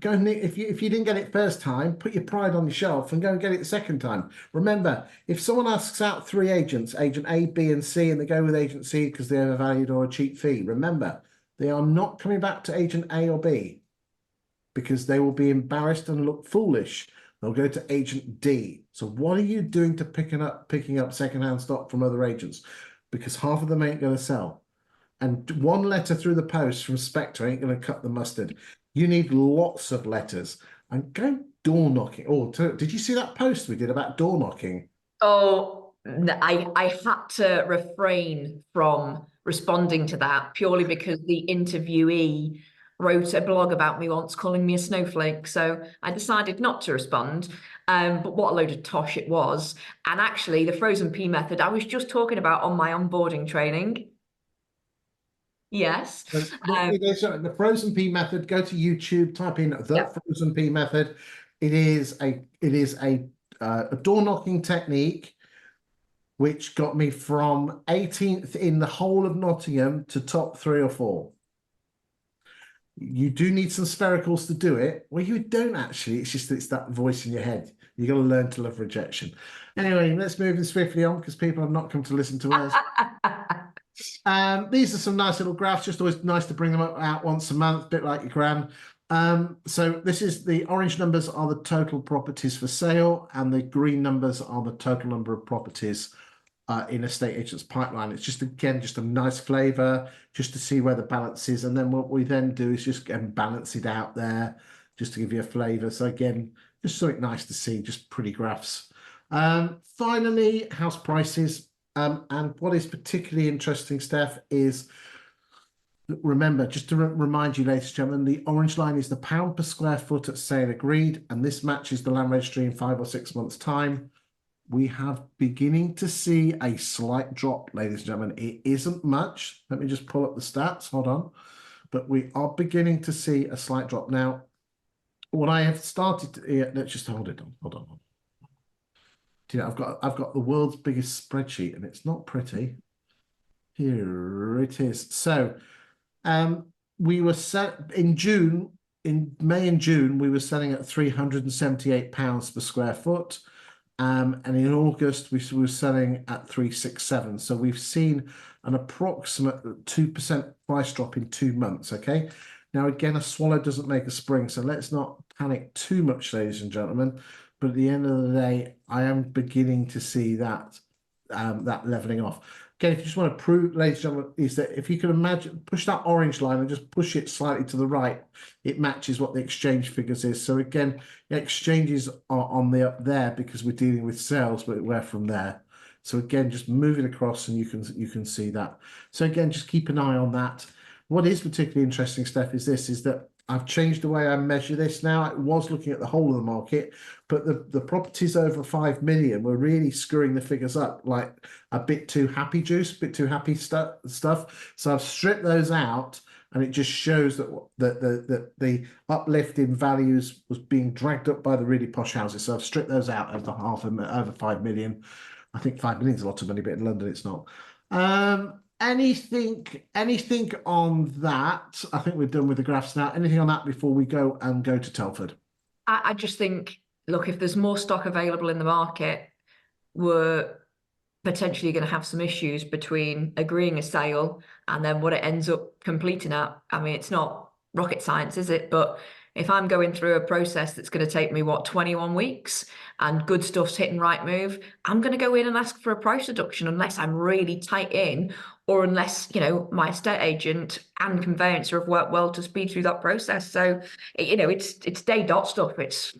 Go and if you didn't get it first time, put your pride on the shelf and go and get it the second time. Remember, if someone asks out 3 agents, agent A, B, and C, and they go with agent C because they're overvalued or a cheap fee, remember, they are not coming back to agent A or B because they will be embarrassed and look foolish. They'll go to agent D. So what are you doing to picking up secondhand stock from other agents? Because half of them ain't going to sell. And one letter through the post from Spectre ain't going to cut the mustard. You need lots of letters, and go door knocking. Oh, did you see that post we did about door knocking? Oh, I had to refrain from responding to that purely because the interviewee wrote a blog about me once calling me a snowflake. So I decided not to respond. But what a load of tosh it was. And actually, the frozen pea method I was just talking about on my onboarding training. Yes. The frozen pea method. Go to YouTube, type in the Yeah. frozen pea method. It is a door knocking technique which got me from 18th in the whole of Nottingham to top 3 or 4. You do need some sphericals to do it. Well, you don't actually. It's that voice in your head. You got to learn to love rejection. Anyway, let's move swiftly on because people have not come to listen to us. These are some nice little graphs. Just always nice to bring them out once a month, a bit like your gran. So this is the orange numbers are the total properties for sale, and the green numbers are the total number of properties in estate agent's pipeline. It's just, again, just a nice flavor just to see where the balance is. And then what we then do is just balance it out there just to give you a flavor. So again, just something nice to see, just pretty graphs. Finally, house prices. And what is particularly interesting, Steph, is remember, just to remind you, ladies and gentlemen, the orange line is the pound per square foot at sale agreed, and this matches the land registry in 5 or 6 months' time. We have beginning to see a slight drop, ladies and gentlemen. It isn't much. Let me just pull up the stats. Hold on. But we are beginning to see a slight drop. Now, what I have started to, let's just hold it on. Hold on. Do you know, I've got the world's biggest spreadsheet, and it's not pretty. Here it is. So we were set in June, in May and June, we were selling at £378 per square foot. And in August, we were selling at 367. So we've seen an approximate 2% price drop in 2 months. Okay. Now, again, a swallow doesn't make a spring. So let's not panic too much, ladies and gentlemen. But at the end of the day, I am beginning to see that that leveling off. Again, if you just want to prove, ladies and gentlemen, is that if you can imagine, push that orange line and just push it slightly to the right, it matches what the exchange figures is. So again, the exchanges are on the up there because we're dealing with sales, but we're from there. So again, just move it across and you can see that. So again, just keep an eye on that. What is particularly interesting, Steph, is that I've changed the way I measure this now. I was looking at the whole of the market, but the properties over 5 million were really screwing the figures up, like a bit too happy juice, a bit too happy stuff. So I've stripped those out, and it just shows that the uplift in values was being dragged up by the really posh houses. So I've stripped those out over 5 million. I think 5 million is a lot of money, but in London it's not. anything on that? I think we're done with the graphs now. Anything on that before we go to Telford? I just think, look, if there's more stock available in the market, we're potentially going to have some issues between agreeing a sale and then what it ends up completing at. I mean, it's not rocket science, is it? But if I'm going through a process that's going to take me, 21 weeks and good stuff's hitting right move, I'm going to go in and ask for a price reduction unless I'm really tight in, or unless, my estate agent and conveyancer have worked well to speed through that process. So, it's day dot stuff. It's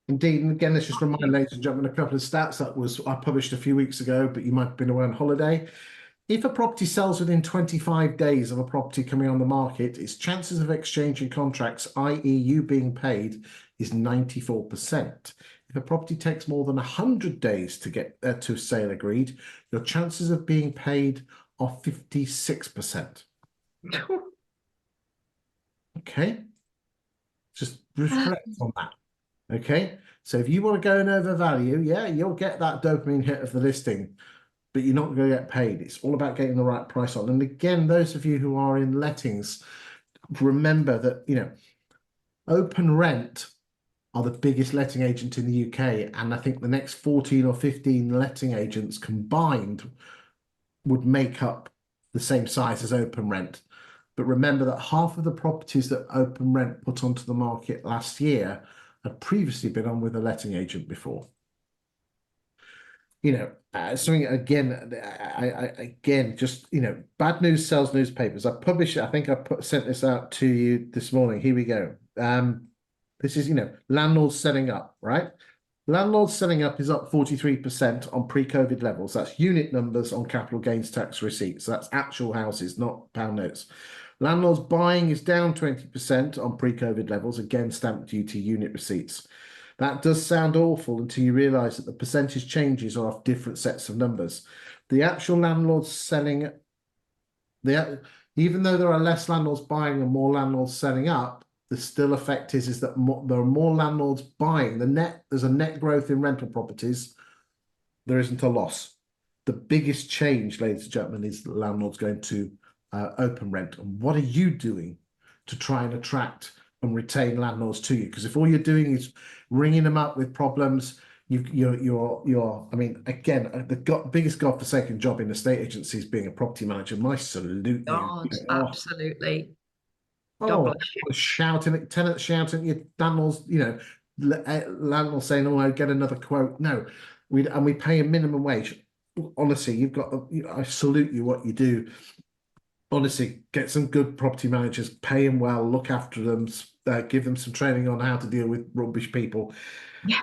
Indeed, and again, let's just remind ladies and gentlemen a couple of stats that I published a few weeks ago, but you might have been away on holiday. If a property sells within 25 days of a property coming on the market, its chances of exchanging contracts, i.e. you being paid, is 94%. If a property takes more than 100 days to get to a sale agreed, your chances of being paid are 56%. Okay, just reflect on that. Okay, so if you want to go and overvalue, yeah, you'll get that dopamine hit of the listing, but you're not going to get paid. It's all about getting the right price on. And again, those of you who are in lettings, remember that, open rent are the biggest letting agent in the UK. And I think the next 14 or 15 letting agents combined would make up the same size as open rent. But remember that half of the properties that open rent put onto the market last year had previously been on with a letting agent before. Something again, just, bad news sells newspapers. I published it. I think sent this out to you this morning. Here we go. This is, landlords selling up, right? Landlords selling up is up 43% on pre-COVID levels. That's unit numbers on capital gains tax receipts. So that's actual houses, not pound notes. Landlords buying is down 20% on pre-COVID levels, again, stamp duty unit receipts. That does sound awful until you realise that the percentage changes are off different sets of numbers. The actual landlords selling, even though there are less landlords buying and more landlords selling up, the still effect is that there are more landlords buying. There's a net growth in rental properties. There isn't a loss. The biggest change, ladies and gentlemen, is the landlords going to open rent. And what are you doing to try and attract and retain landlords to you? Because if all you're doing is ringing them up with problems, you're. I mean, again, the biggest godforsaken job in estate agency is being a property manager. My salute. God, absolutely. God Oh, bless you. shouting, tenants shouting at your landlords, landlord saying, "Oh, I get another quote." No, we pay a minimum wage. Honestly, I salute you what you do. Honestly, get some good property managers, pay them well, look after them, give them some training on how to deal with rubbish people. Yeah.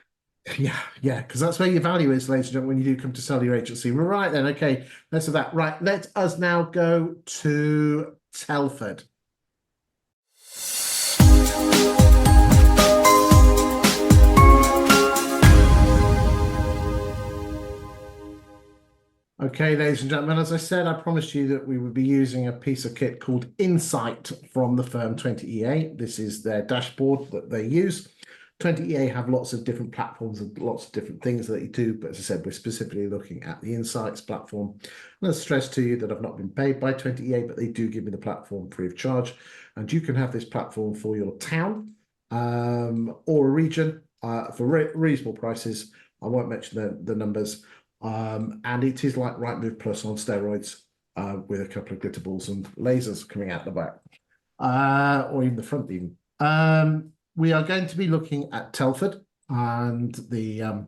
Yeah, because that's where your value is, ladies and gentlemen, when you do come to sell your agency. Right then, okay, let's do that. Right, let us now go to Telford. Okay, ladies and gentlemen, as I said, I promised you that we would be using a piece of kit called Insight from the firm 20EA. This is their dashboard that they use. 20EA have lots of different platforms and lots of different things that you do, but as I said, we're specifically looking at the Insights platform. And I'll stress to you that I've not been paid by 20EA, but they do give me the platform free of charge. And you can have this platform for your town or a region for reasonable prices. I won't mention the numbers. And it is like Rightmove Plus on steroids with a couple of glitter balls and lasers coming out the back or in the front even. We are going to be looking at Telford and so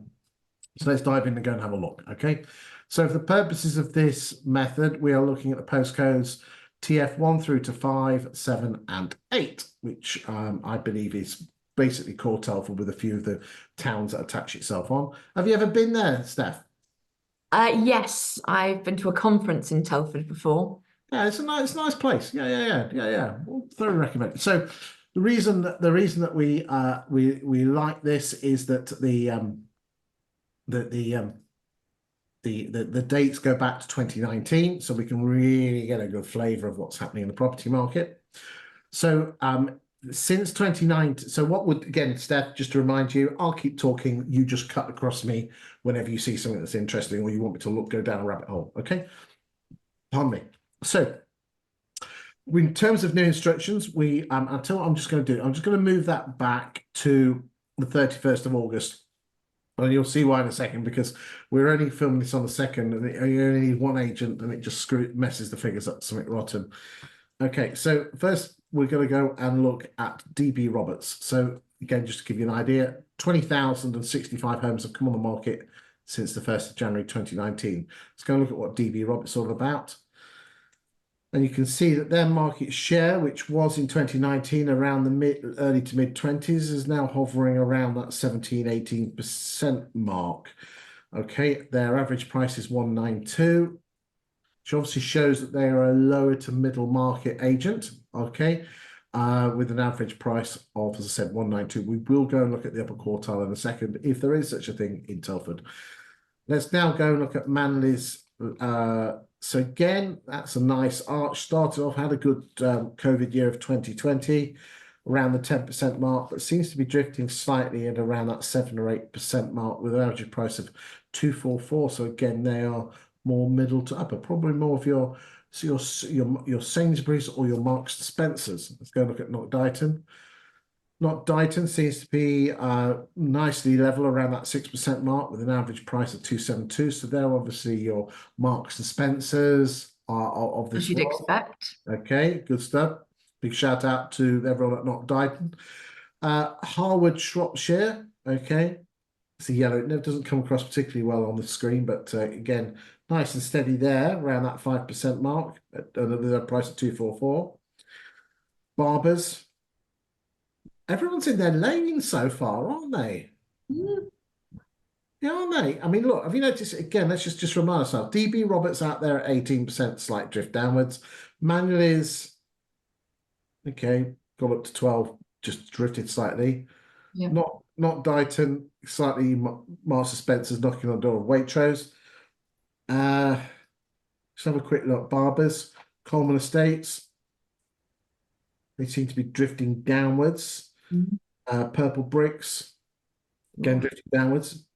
let's dive in and go and have a look. Okay, so for the purposes of this method, we are looking at the postcodes TF1 through to 5, 7 and 8, which I believe is basically core Telford with a few of the towns that attach itself on. Have you ever been there, Steph? Yes, I've been to a conference in Telford before. Yeah, it's a nice place. Yeah. Well, thoroughly recommend. So the reason that we like this is that the dates go back to 2019, so we can really get a good flavour of what's happening in the property market. So since 2019, so what would, again, Steph, just to remind you, I'll keep talking, you just cut across me whenever you see something that's interesting or you want me to go down a rabbit hole, okay? Pardon me. So in terms of new instructions, I'll tell you what I'm just going to do. I'm just going to move that back to the 31st of August. And you'll see why in a second, because we're only filming this on the 2nd, and you only need one agent, and it just messes the figures up, something rotten. Okay, so first we're going to go and look at DB Roberts. So again, just to give you an idea, 20,065 homes have come on the market since the 1st of January 2019. Let's go and look at what DB Roberts is all about. And you can see that their market share, which was in 2019 around the early to mid 20s, is now hovering around that 17-18% mark. Okay, their average price is 192, which obviously shows that they are a lower to middle market agent. Okay, with an average price of, as I said, 192. We will go and look at the upper quartile in a second, if there is such a thing in Telford. Let's now go and look at Manley's. So again, that's a nice arch. Started off, had a good COVID year of 2020, around the 10% mark, but seems to be drifting slightly at around that 7 or 8% mark with an average price of 244. So again, they are more middle to upper, probably more of your Sainsbury's or your Marks and Spencers. Let's go look at Knock Dighton. Knock Dighton seems to be nicely level around that 6% mark with an average price of 272. So they're obviously your Marks and Spencers of this As you'd world. expect. Okay, good stuff. Big shout out to everyone at Knock Dighton. Harwood, Shropshire. Okay, it's a yellow. It doesn't come across particularly well on the screen, but again, nice and steady there around that 5% mark at a price of 244. Barbers. Everyone's in their lane so far, aren't they? Mm. Yeah, aren't they? I mean, look, have you noticed, again, let's just remind ourselves, DB Roberts out there at 18%, slight drift downwards. Manual is, okay, got up to 12, just drifted slightly. Yeah. Not Dighton, slightly Master Spencer's knocking on the door of Waitrose. Just have a quick look. Barbers, Coleman Estates, they seem to be drifting downwards. Mm. Purple Bricks, again, drifting downwards.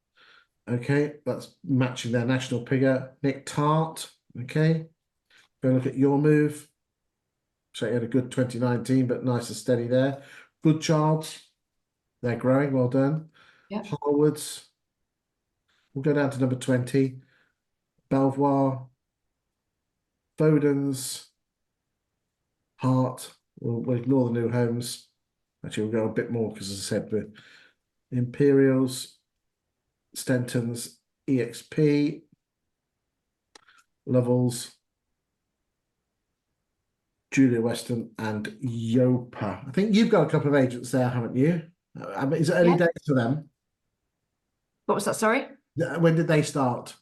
Okay, that's matching their national figure. Nick Tart, okay. Go look at your move. So he had a good 2019, but nice and steady there. Good Childs, they're growing, well done. Yeah. Harwoods, we'll go down to number 20. Belvoir, Bowden's, Hart, we'll ignore the new homes. Actually, we'll go a bit more because, as I said, the Imperials, Stenton's, EXP, Lovells, Julia Weston, and Yopa. I think you've got a couple of agents there, haven't you? I mean, is it early Yeah. days for them? What was that? Sorry? When did they start?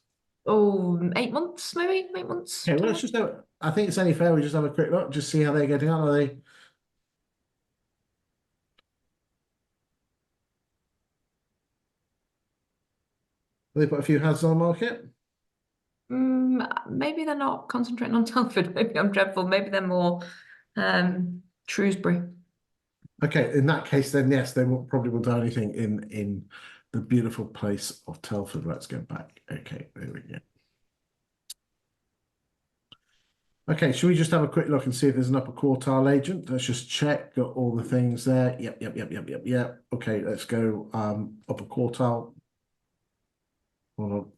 Oh, 8 months, maybe 8 months. Okay, well, let's just have, I think it's only fair we just have a quick look, just see how they're getting on. Are they put a few houses on the market? Maybe they're not concentrating on Telford. Maybe I'm dreadful. Maybe they're more Shrewsbury. Okay, in that case, then yes, they probably will do anything in the beautiful place of Telford. Let's go back. Okay, there we go. Okay, should we just have a quick look and see if there's an upper quartile agent? Let's just check, got all the things there. Yep. Okay, let's go upper quartile. Hold on.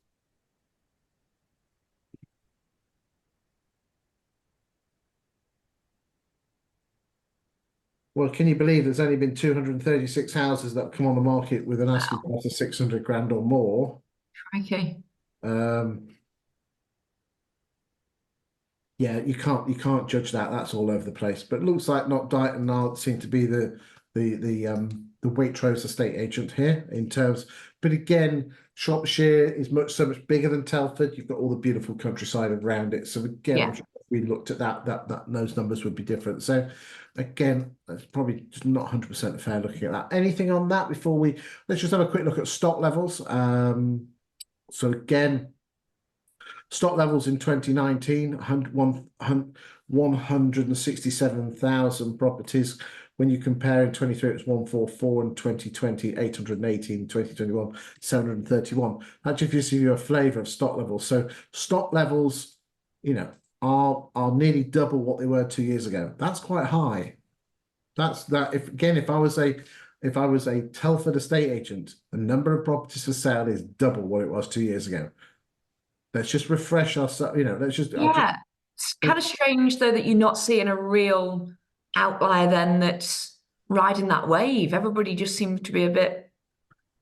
Well, can you believe there's only been 236 houses that have come on the market with an asking price of 600 grand or more? Okay. Yeah, you can't judge that. That's all over the place. But it looks like Not Dighton now seem to be the Waitrose estate agent here in terms. But again, Shropshire is so much bigger than Telford. You've got all the beautiful countryside around it. So again, Yeah. I'm sure if we looked at that those numbers would be different. So again, that's probably just not 100% fair looking at that. Anything on that before let's just have a quick look at stock levels. So again, stock levels in 2019, 167,000 properties. When you compare in 23, it was 144, in 2020, 818, 2021, 731. That just gives you a flavour of stock levels. So stock levels, are nearly double what they were 2 years ago. That's quite high. That's that. If I was a Telford estate agent, the number of properties for sale is double what it was 2 years ago. Let's just refresh ourselves. Let's just. I'll just Yeah. It's kind of strange though that you're not seeing a real outlier then that's riding that wave. Everybody just seems to be a bit,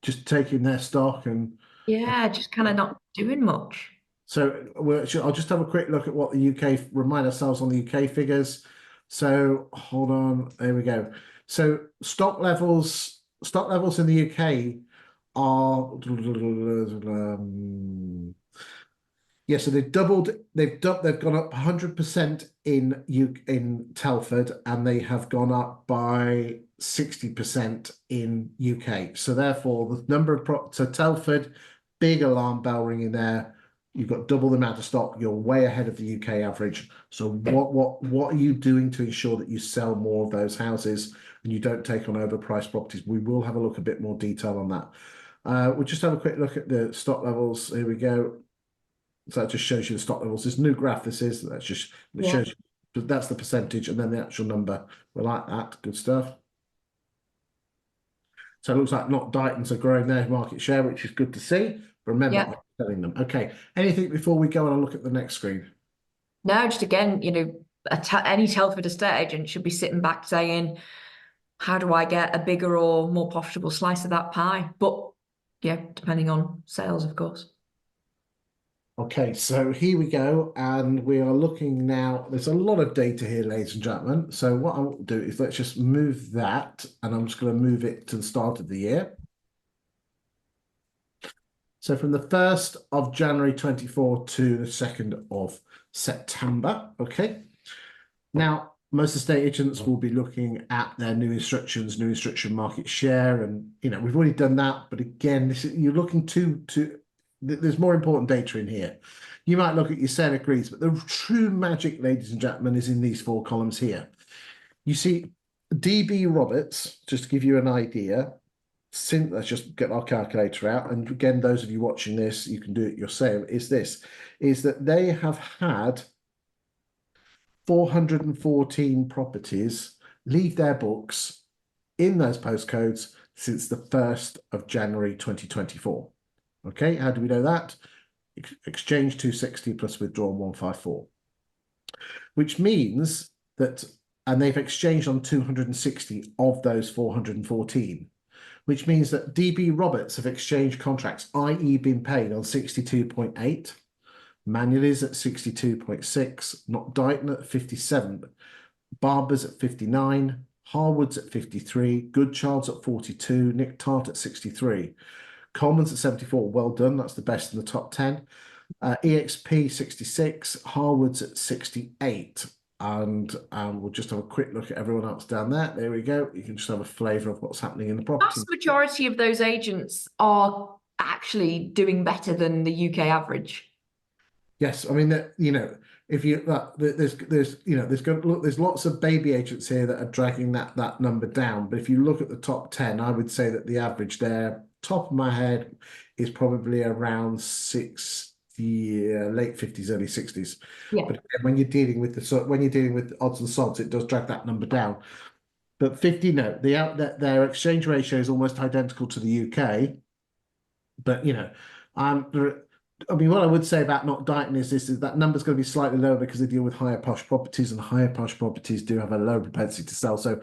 just taking their stock and. yeah, just kind of not doing much. So I'll just have a quick look at what the UK, remind ourselves on the UK figures. So hold on, there we go. So stock levels in the UK are yeah, so they've gone up 100% in Telford, and they have gone up by 60% in UK. So therefore, the number of so Telford, big alarm bell ringing there. You've got double the amount of stock. You're way ahead of the UK average. So what are you doing to ensure that you sell more of those houses and you don't take on overpriced properties? We will have a look a bit more detail on that. We'll just have a quick look at the stock levels. Here we go. So that just shows you the stock levels. This new graph, that's just, it Yeah. shows you, but that's the percentage and then the actual number. We like that. Good stuff. So it looks like Not Dighton's are growing their market share, which is good to see. Remember, Yeah. I'm telling them. Okay. Anything before we go and look at the next screen? No, just again, any Telford estate agent should be sitting back saying, how do I get a bigger or more profitable slice of that pie? But yeah, depending on sales, of course. Okay, so here we go, and we are looking now. There's a lot of data here, ladies and gentlemen. So what I will do is let's just move that, and I'm just going to move it to the start of the year. So from the 1st of January 24 to the 2nd of September, okay? Now, most estate agents will be looking at their new instruction market share, and we've already done that. But again, you're looking there's more important data in here. You might look at your sale agrees, but the true magic, ladies and gentlemen, is in these 4 columns here. You see, DB Roberts, just to give you an idea. Let's just get our calculator out. And again, those of you watching this, you can do it yourself. Is that they have had 414 properties leave their books in those postcodes since the 1st of January 2024. Okay, how do we know that? Exchange 260 plus withdrawn 154, which means that, and they've exchanged on 260 of those 414, which means that DB Roberts have exchanged contracts, i.e. been paid on 62.8, Manuel's at 62.6, Not Dighton at 57, Barber's at 59, Harwood's at 53, Goodchild's at 42, Nick Tart at 63, Coleman's at 74. Well done, that's the best in the top 10. EXP 66, Harwood's at 68. And we'll just have a quick look at everyone else down there. There we go. You can just have a flavour of what's happening in the property. Vast majority of those agents are actually doing better than the UK average. Yes, I mean that if you there's lots of baby agents here that are dragging that number down. But if you look at the top 10, I would say that the average there, top of my head, is probably around 60, late 50s, early 60s. Yeah. But again, when you're dealing with odds and sods, it does drag that number down. But 50, no, their exchange ratio is almost identical to the UK. But I mean, what I would say about Not Dighton is that number's going to be slightly lower because they deal with higher posh properties, and higher posh properties do have a low propensity to sell. So,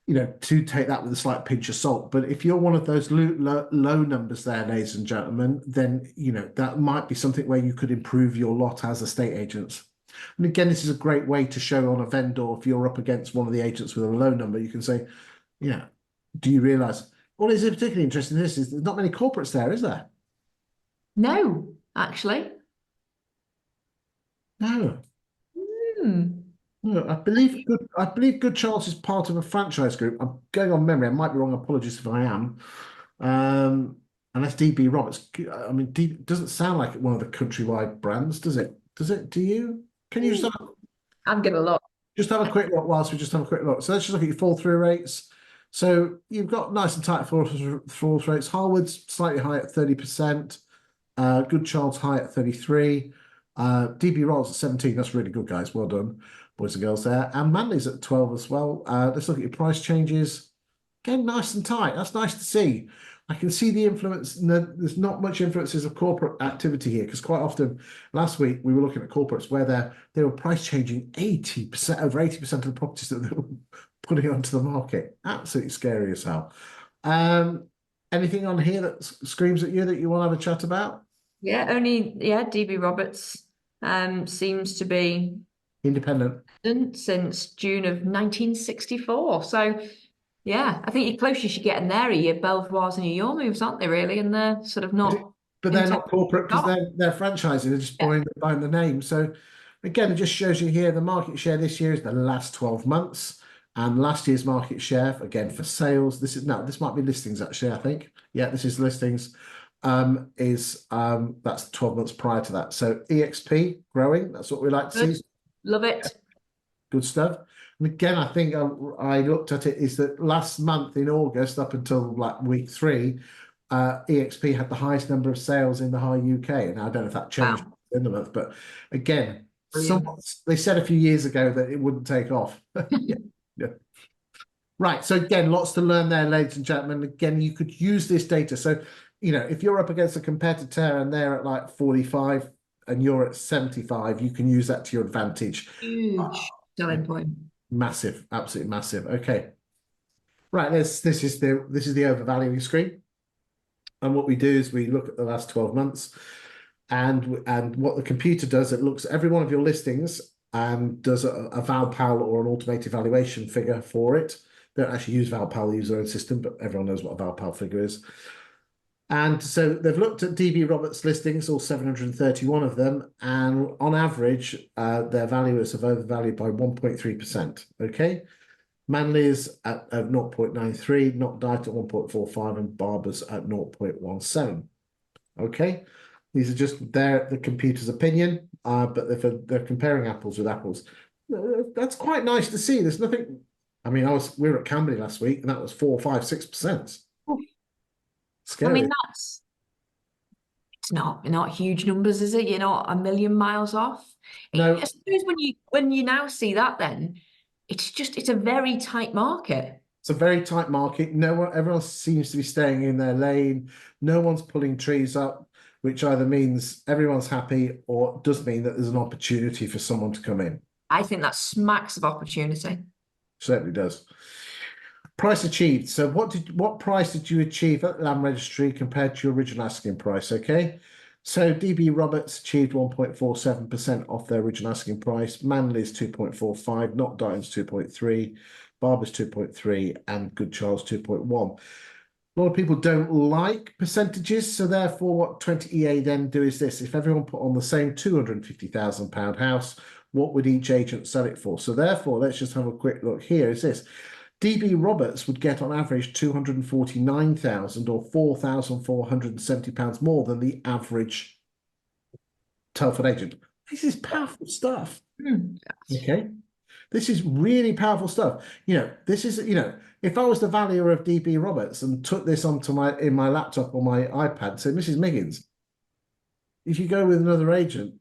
to take that with a slight pinch of salt. But if you're one of those low numbers there, ladies and gentlemen, then, that might be something where you could improve your lot as estate agents. And again, this is a great way to show on a vendor, if you're up against one of the agents with a low number, you can say, do you realise, what is particularly interesting in this is there's not many corporates there, is there? No, actually. No. Hmm. No, I believe Good Charles is part of a franchise group. I'm going on memory. I might be wrong. Apologies if I am. Unless DB Roberts. I mean, doesn't sound like one of the countrywide brands, does it? Does it? Do you? Can you I'm gonna look. just have a quick look whilst we just have a quick look? So let's just look at your fall through rates. So you've got nice and tight fall through rates. Harwood's slightly high at 30%. Good Child's high at 33. DB Rolls at 17. That's really good, guys. Well done, boys and girls there. And Manly's at 12 as well. Let's look at your price changes. Again, nice and tight. That's nice to see. I can see the influence. There's not much influences of corporate activity here because quite often last week we were looking at corporates where they were price changing 80%, over 80% of the properties that they were putting onto the market. Absolutely scary as hell. Anything on here that screams at you that you want to have a chat about? Yeah, DB Roberts seems to be Independent. since June of 1964. So yeah, I think your closest you're getting there are your Belvoirs and your moves, aren't they, really? And they're sort of not But they're not corporate because they're franchising. They're just buying the name. So again, it just shows you here the market share this year is the last 12 months. And last year's market share, again, for sales, this might be listings actually, I think. Yeah, this is listings. That's 12 months prior to that. So EXP growing, that's what we like to see. Love it. Good stuff. And again, I think I looked at it is that last month in August up until like week 3, EXP had the highest number of sales in the whole UK. And I don't know if that changed in the month, but again, they said a few years ago that it wouldn't take off. Yeah. Right. So again, lots to learn there, ladies and gentlemen. Again, you could use this data. So, if you're up against a competitor and they're at like 45 and you're at 75, you can use that to your advantage. Huge selling point. Massive, absolutely massive. Okay. Right. This is the overvaluing screen. And what we do is we look at the last 12 months and what the computer does, it looks at every one of your listings and does a ValPal or an automated valuation figure for it. They don't actually use ValPal, they use their own system, but everyone knows what a ValPal figure is. And so they've looked at DB Roberts listings, all 731 of them, and on average, their valuers have overvalued by 1.3%. Okay. Manly's at 0.93, Not Diet at 1.45, and Barber's at 0.17. Okay. These are just the computer's opinion, but if they're comparing apples with apples, that's quite nice to see. There's nothing. I mean, we were at Camberley last week, and that was 4, 5, 6%. Scary. I mean, it's not huge numbers, is it? You're not a million miles off. No. I suppose when you now see that, then it's a very tight market. It's a very tight market. Everyone seems to be staying in their lane. No one's pulling trees up, which either means everyone's happy or does mean that there's an opportunity for someone to come in. I think that smacks of opportunity. Certainly does. Price achieved. So what price did you achieve at Land Registry compared to your original asking price? Okay. So DB Roberts achieved 1.47% off their original asking price. Manly's 2.45, Not Diamond's 2.3, Barber's 2.3, and Good Charles 2.1. A lot of people don't like percentages, so therefore what 20EA then do is this. If everyone put on the same £250,000 house, what would each agent sell it for? So therefore, let's just have a quick look here. Is this. DB Roberts would get on average 249,000 or £4,470 more than the average Telford agent. This is powerful stuff. Okay. This is really powerful stuff. This is, if I was the valuer of DB Roberts and took this onto in my laptop or my iPad and said, Mrs. Miggins, if you go with another agent,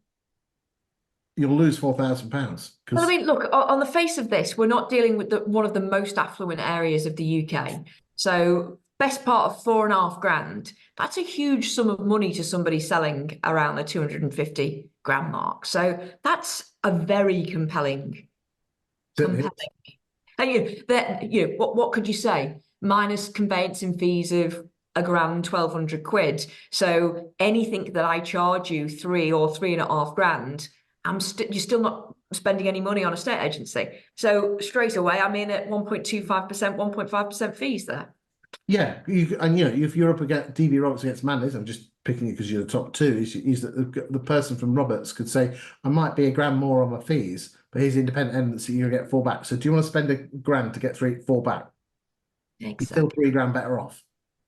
you'll lose £4,000. Well, I mean, look, on the face of this, we're not dealing with one of the most affluent areas of the UK. So best part of £4,500, that's a huge sum of money to somebody selling around the 250 grand mark. So that's a very compelling. And what could you say? Minus conveyancing fees of £1,100, £1,200. So anything that I charge you £3,000 or £3,500, you're still not spending any money on a estate agency. So straight away, I'm in at 1.25%, 1.5% fees there. Yeah, if you're up against DB Roberts against Manly's, I'm just picking it because you're the top two. Is that the person from Roberts could say, I might be £1,000 more on my fees, but he's independent evidence that you're going to get 4 back. So do you want to spend £1,000 to get 4 back? Exactly. You're still £3,000 better off.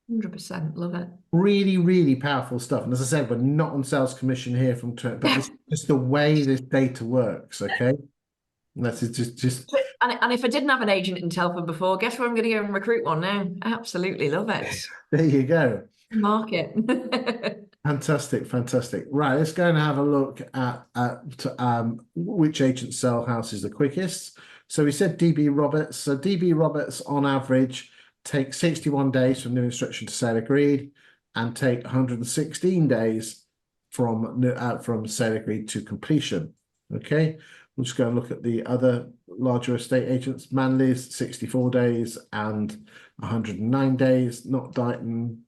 100%, love it. Really, really powerful stuff. And as I said, we're not on sales commission here but it's just the way this data works. Okay, and that's just. And if I didn't have an agent in Telford before, guess where I'm going to go and recruit one now? Absolutely love it. There you go. Market. Fantastic, fantastic. Right, let's go and have a look at which agents sell houses the quickest. So we said DB Roberts. So DB Roberts on average take 61 days from new instruction to sale agreed and take 116 days from sale agreed to completion. Okay, we'll just go and look at the other larger estate agents. Manley's 64 days and 109 days, not Dighton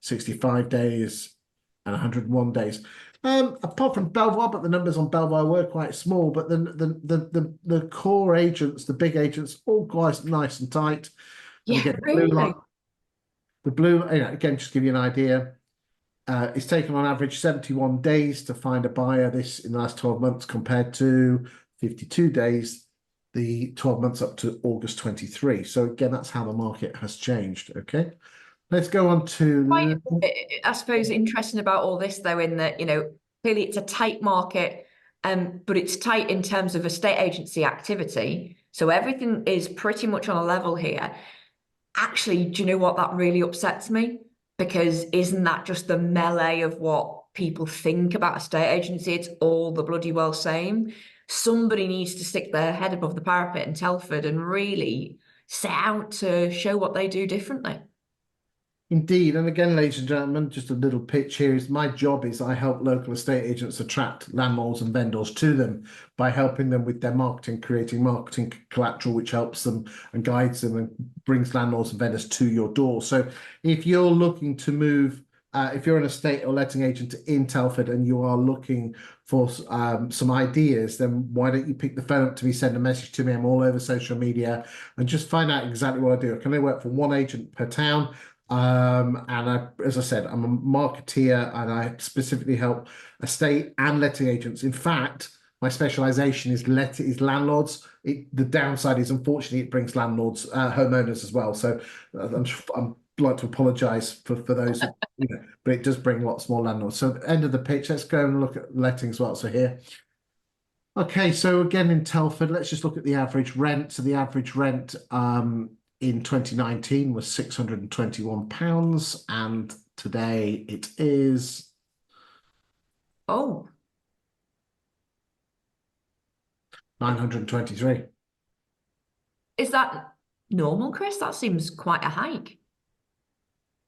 65 days and 101 days. Apart from Belvoir, but the numbers on Belvoir were quite small. But the core agents, the big agents, all quite nice and tight. And Yeah, again, really. the blue, again, just to give you an idea, it's taken on average 71 days to find a buyer this in the last 12 months compared to 52 days the 12 months up to August 23. So again, that's how the market has changed. Okay. Let's go on Quite, to I suppose, interesting about all this, though, in that, clearly it's a tight market, but it's tight in terms of estate agency activity. So everything is pretty much on a level here. Actually, do you know what? That really upsets me, because isn't that just the melee of what people think about estate agency? It's all the bloody well same. Somebody needs to stick their head above the parapet in Telford and really set out to show what they do differently. Indeed, and again, ladies and gentlemen, just a little pitch here is my job is I help local estate agents attract landlords and vendors to them by helping them with their marketing, creating marketing collateral, which helps them and guides them and brings landlords and vendors to your door. So if you're looking to move, if you're an estate or letting agent in Telford and you are looking for some ideas, then why don't you pick the phone up to me, send a message to me. I'm all over social media and just find out exactly what I do. I can only work for one agent per town. As I said, I'm a marketeer and I specifically help estate and letting agents. In fact, my specialization is landlords. The downside is, unfortunately, it brings landlords, homeowners as well. So I'm like to apologize for those, but it does bring lots more landlords. So end of the pitch, let's go and look at letting as well. So here. Okay, so again in Telford, let's just look at the average rent. So the average rent in 2019 was £621, and today it is Oh, 923. is that normal, Chris? That seems quite a hike.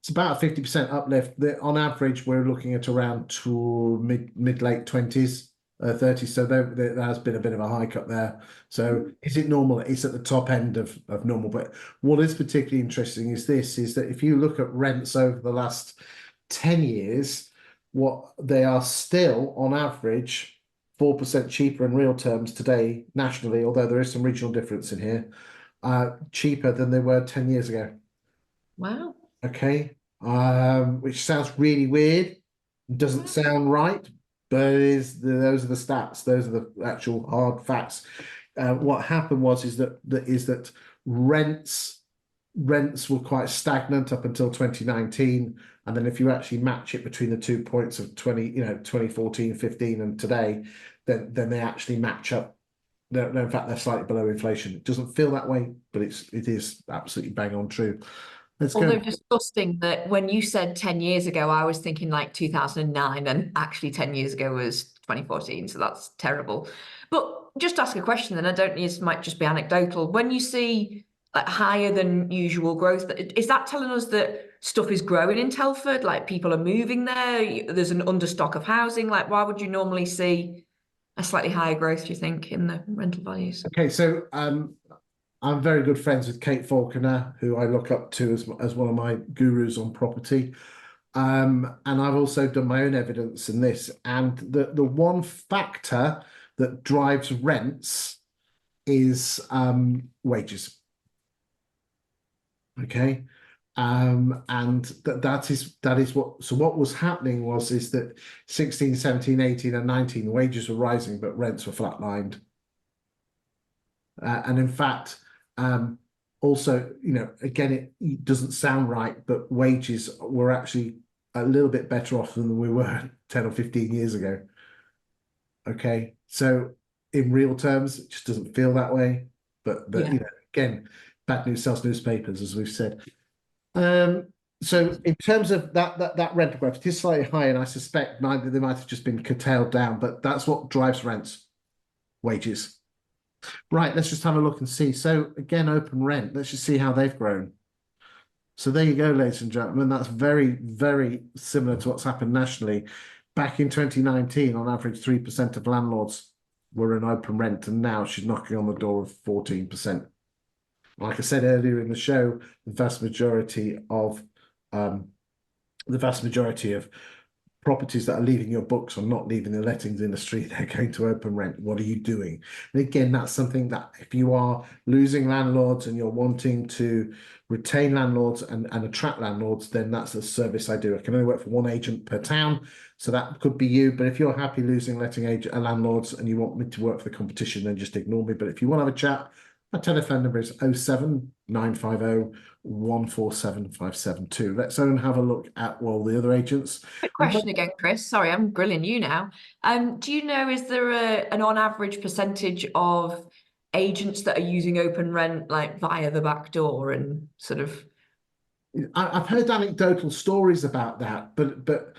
It's about a 50% uplift. On average, we're looking at around to mid late 20s, 30s. So there has been a bit of a hike up there. So is it normal? It's at the top end of normal. But what is particularly interesting is that if you look at rents over the last 10 years, what they are still on average 4% cheaper in real terms today nationally, although there is some regional difference in here, cheaper than they were 10 years ago. Wow. Okay, which sounds really weird, doesn't sound right, but those are the stats, those are the actual hard facts. What happened is that rents were quite stagnant up until 2019, and then if you actually match it between the 2 points of 2014, 15, and today, then they actually match up. No, in fact, they're slightly below inflation. It doesn't feel that way, but it is absolutely bang on true. Let's go. Although disgusting that when you said 10 years ago, I was thinking like 2009, and actually 10 years ago was 2014. So that's terrible. But just ask a question, then I don't need, this might just be anecdotal. When you see like higher than usual growth, is that telling us that stuff is growing in Telford? Like people are moving there? There's an understock of housing? Like, why would you normally see a slightly higher growth, do you think, in the rental values? Okay, so I'm very good friends with Kate Falconer, who I look up to as one of my gurus on property. And I've also done my own evidence in this. And the one factor that drives rents is wages. Okay. And that is what was happening is that 16, 17, 18, and 19 wages were rising, but rents were flatlined. And in fact, also, again, it doesn't sound right, but wages were actually a little bit better off than we were 10 or 15 years ago. Okay, so in real terms, it just doesn't feel that way. But Yeah. again, bad news sells newspapers, as we've said. Um, So in terms of that rental growth, it is slightly higher, and I suspect neither they might have just been curtailed down, but that's what drives rents, wages. Right, let's just have a look and see. So again, open rent. Let's just see how they've grown. So there you go, ladies and gentlemen. That's very, very similar to what's happened nationally. Back in 2019, on average, 3% of landlords were in open rent, and now she's knocking on the door of 14%. Like I said earlier in the show, um, the vast majority of properties that are leaving your books or not leaving the lettings industry, they're going to open rent. What are you doing? And again, that's something that if you are losing landlords and you're wanting to retain landlords and attract landlords, then that's a service I do. I can only work for one agent per town, so that could be you. But if you're happy losing letting agent landlords and you want me to work for the competition, then just ignore me. But if you want to have a chat, my telephone number is 07950 147572. Let's go and have a look at, well, the other agents. Quick question again, Chris. Sorry, I'm grilling you now. Do you know, is there an on average percentage of agents that are using open rent like via the back door and sort of? I've heard anecdotal stories about that, but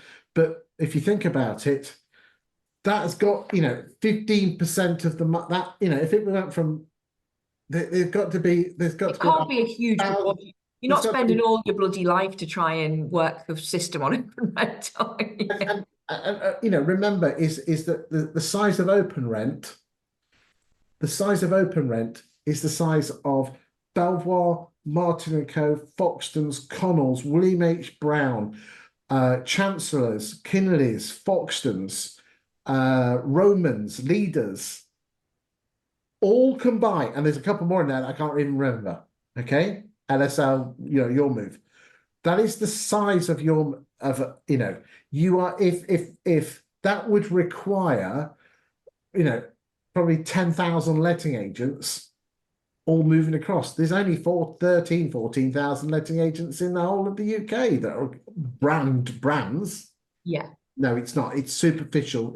if you think about it, that has got 15% of that if it went from there's got to be It can't be a huge proportion. You're not there's got to spending be, all your bloody life to try and work the system on open rent, are you? remember is that the size of open rent, the size of open rent is the size of Belvoir, Martin and Co, Foxtons, Connells, William H. Brown, Chancellors, Kinleys, Foxtons, Romans, Leaders, all combined, and there's a couple more in there that I can't even remember. Okay, LSL, your move. That is the size of you are if that would require, probably 10,000 letting agents all moving across. There's only 14,000 letting agents in the whole of the UK that are brands. Yeah. No, it's not. It's superficial.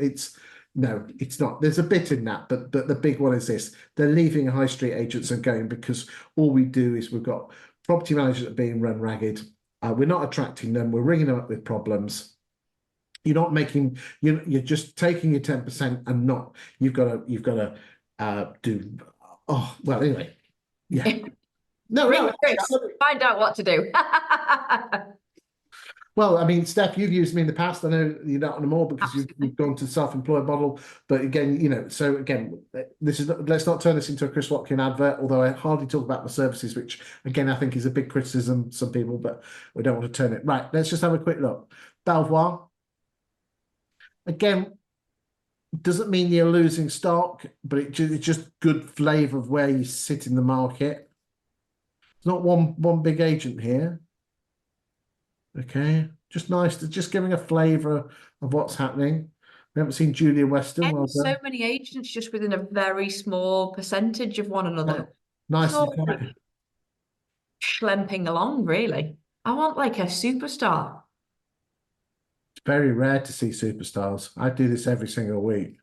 No, it's not. There's a bit in that, but the big one is this. They're leaving high street agents and going because all we do is we've got property managers that are being run ragged. We're not attracting them. We're ringing them up with problems. You're not making, you're just taking your 10% and not, you've got to do, oh, well, anyway, yeah. No, Chris, find out what to do. Well, I mean, Steph, you've used me in the past. I know you're not anymore because you've gone to self-employed model. But again, so again, let's not turn this into a Chris Watkin advert, although I hardly talk about the services, which again, I think is a big criticism, some people, but we don't want to turn it. Right, let's just have a quick look. Belvoir. Again, doesn't mean you're losing stock, but it's just good flavour of where you sit in the market. It's not one big agent here. Okay, just nice to just giving a flavour of what's happening. We haven't seen Julia Weston. And Well so done. many agents just within a very small percentage of one another. Nice Sort and of quiet. schlemping along, really. I want like a superstar. It's very rare to see superstars. I do this every single week.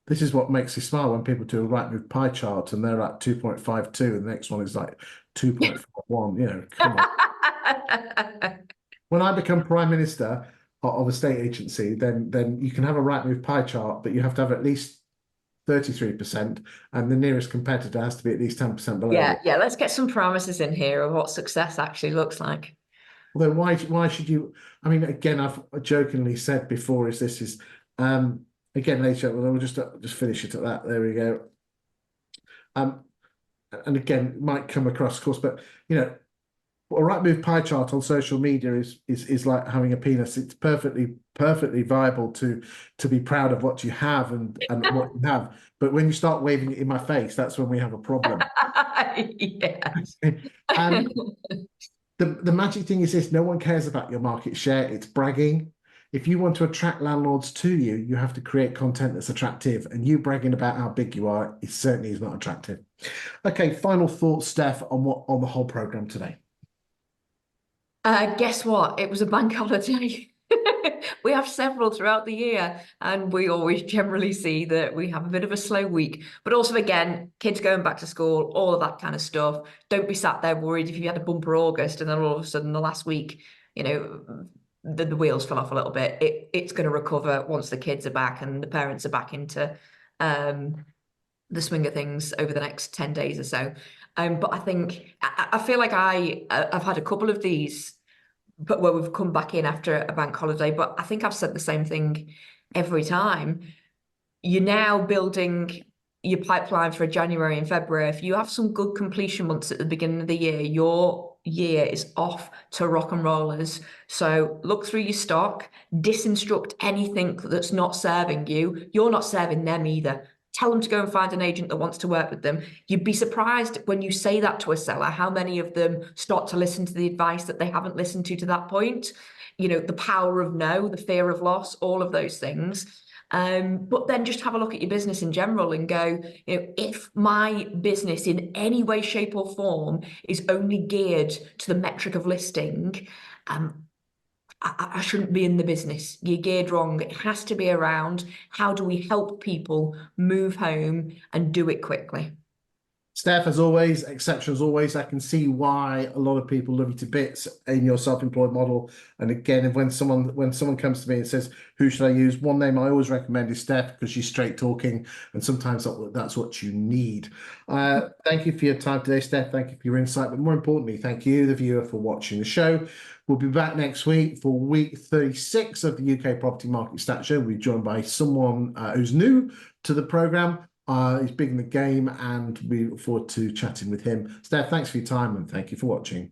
This is what makes me smile when people do a right move pie chart and they're at 2.52 and the next one is like 2.41. Come on. When I become Prime Minister of a state agency, then you can have a right move pie chart, but you have to have at least 33%, and the nearest competitor has to be at least 10% below. Yeah. Let's get some parameters in here of what success actually looks like. Although why should you? I mean, again, I've jokingly said before, again later. We'll just finish it at that. There we go. And again, might come across, of course, but a right move pie chart on social media is like having a penis. It's perfectly viable to be proud of what you have and what you have. But when you start waving it in my face, that's when we have a problem. Yes. And the magic thing is this: no one cares about your market share. It's bragging. If you want to attract landlords to you, you have to create content that's attractive. And you bragging about how big you are, it certainly is not attractive. Okay, final thoughts, Steph, on the whole program today. Guess what? It was a bank holiday. We have several throughout the year, and we always generally see that we have a bit of a slow week. But also, again, kids going back to school, all of that kind of stuff. Don't be sat there worried if you had a bumper August and then all of a sudden the last week, you know, the wheels fell off a little bit. It's going to recover once the kids are back and the parents are back into the swing of things over the next 10 days or so. But I think I feel like I've had a couple of these, but where we've come back in after a bank holiday. But I think I've said the same thing every time. You're now building your pipeline for January and February. If you have some good completion months at the beginning of the year, your year is off to rock and rollers. So look through your stock, disinstruct anything that's not serving you. You're not serving them either. Tell them to go and find an agent that wants to work with them. You'd be surprised when you say that to a seller, how many of them start to listen to the advice that they haven't listened to that point. You know, the power of no, the fear of loss, all of those things. But then just have a look at your business in general and go, you know, if my business in any way, shape, or form is only geared to the metric of listing, I shouldn't be in the business. You're geared wrong. It has to be around how do we help people move home and do it quickly. Steph, as always, exception as always. I can see why a lot of people love you to bits in your self-employed model. And again, when someone comes to me and says, "Who should I use?" One name I always recommend is Steph because she's straight talking, and sometimes that's what you need. Thank you for your time today, Steph. Thank you for your insight, but more importantly, thank you, the viewer, for watching the show. We'll be back next week for week 36 of the UK Property Market Stat Show. We're joined by someone who's new to the program. He's big in the game, and we look forward to chatting with him. Steph, thanks for your time, and thank you for watching.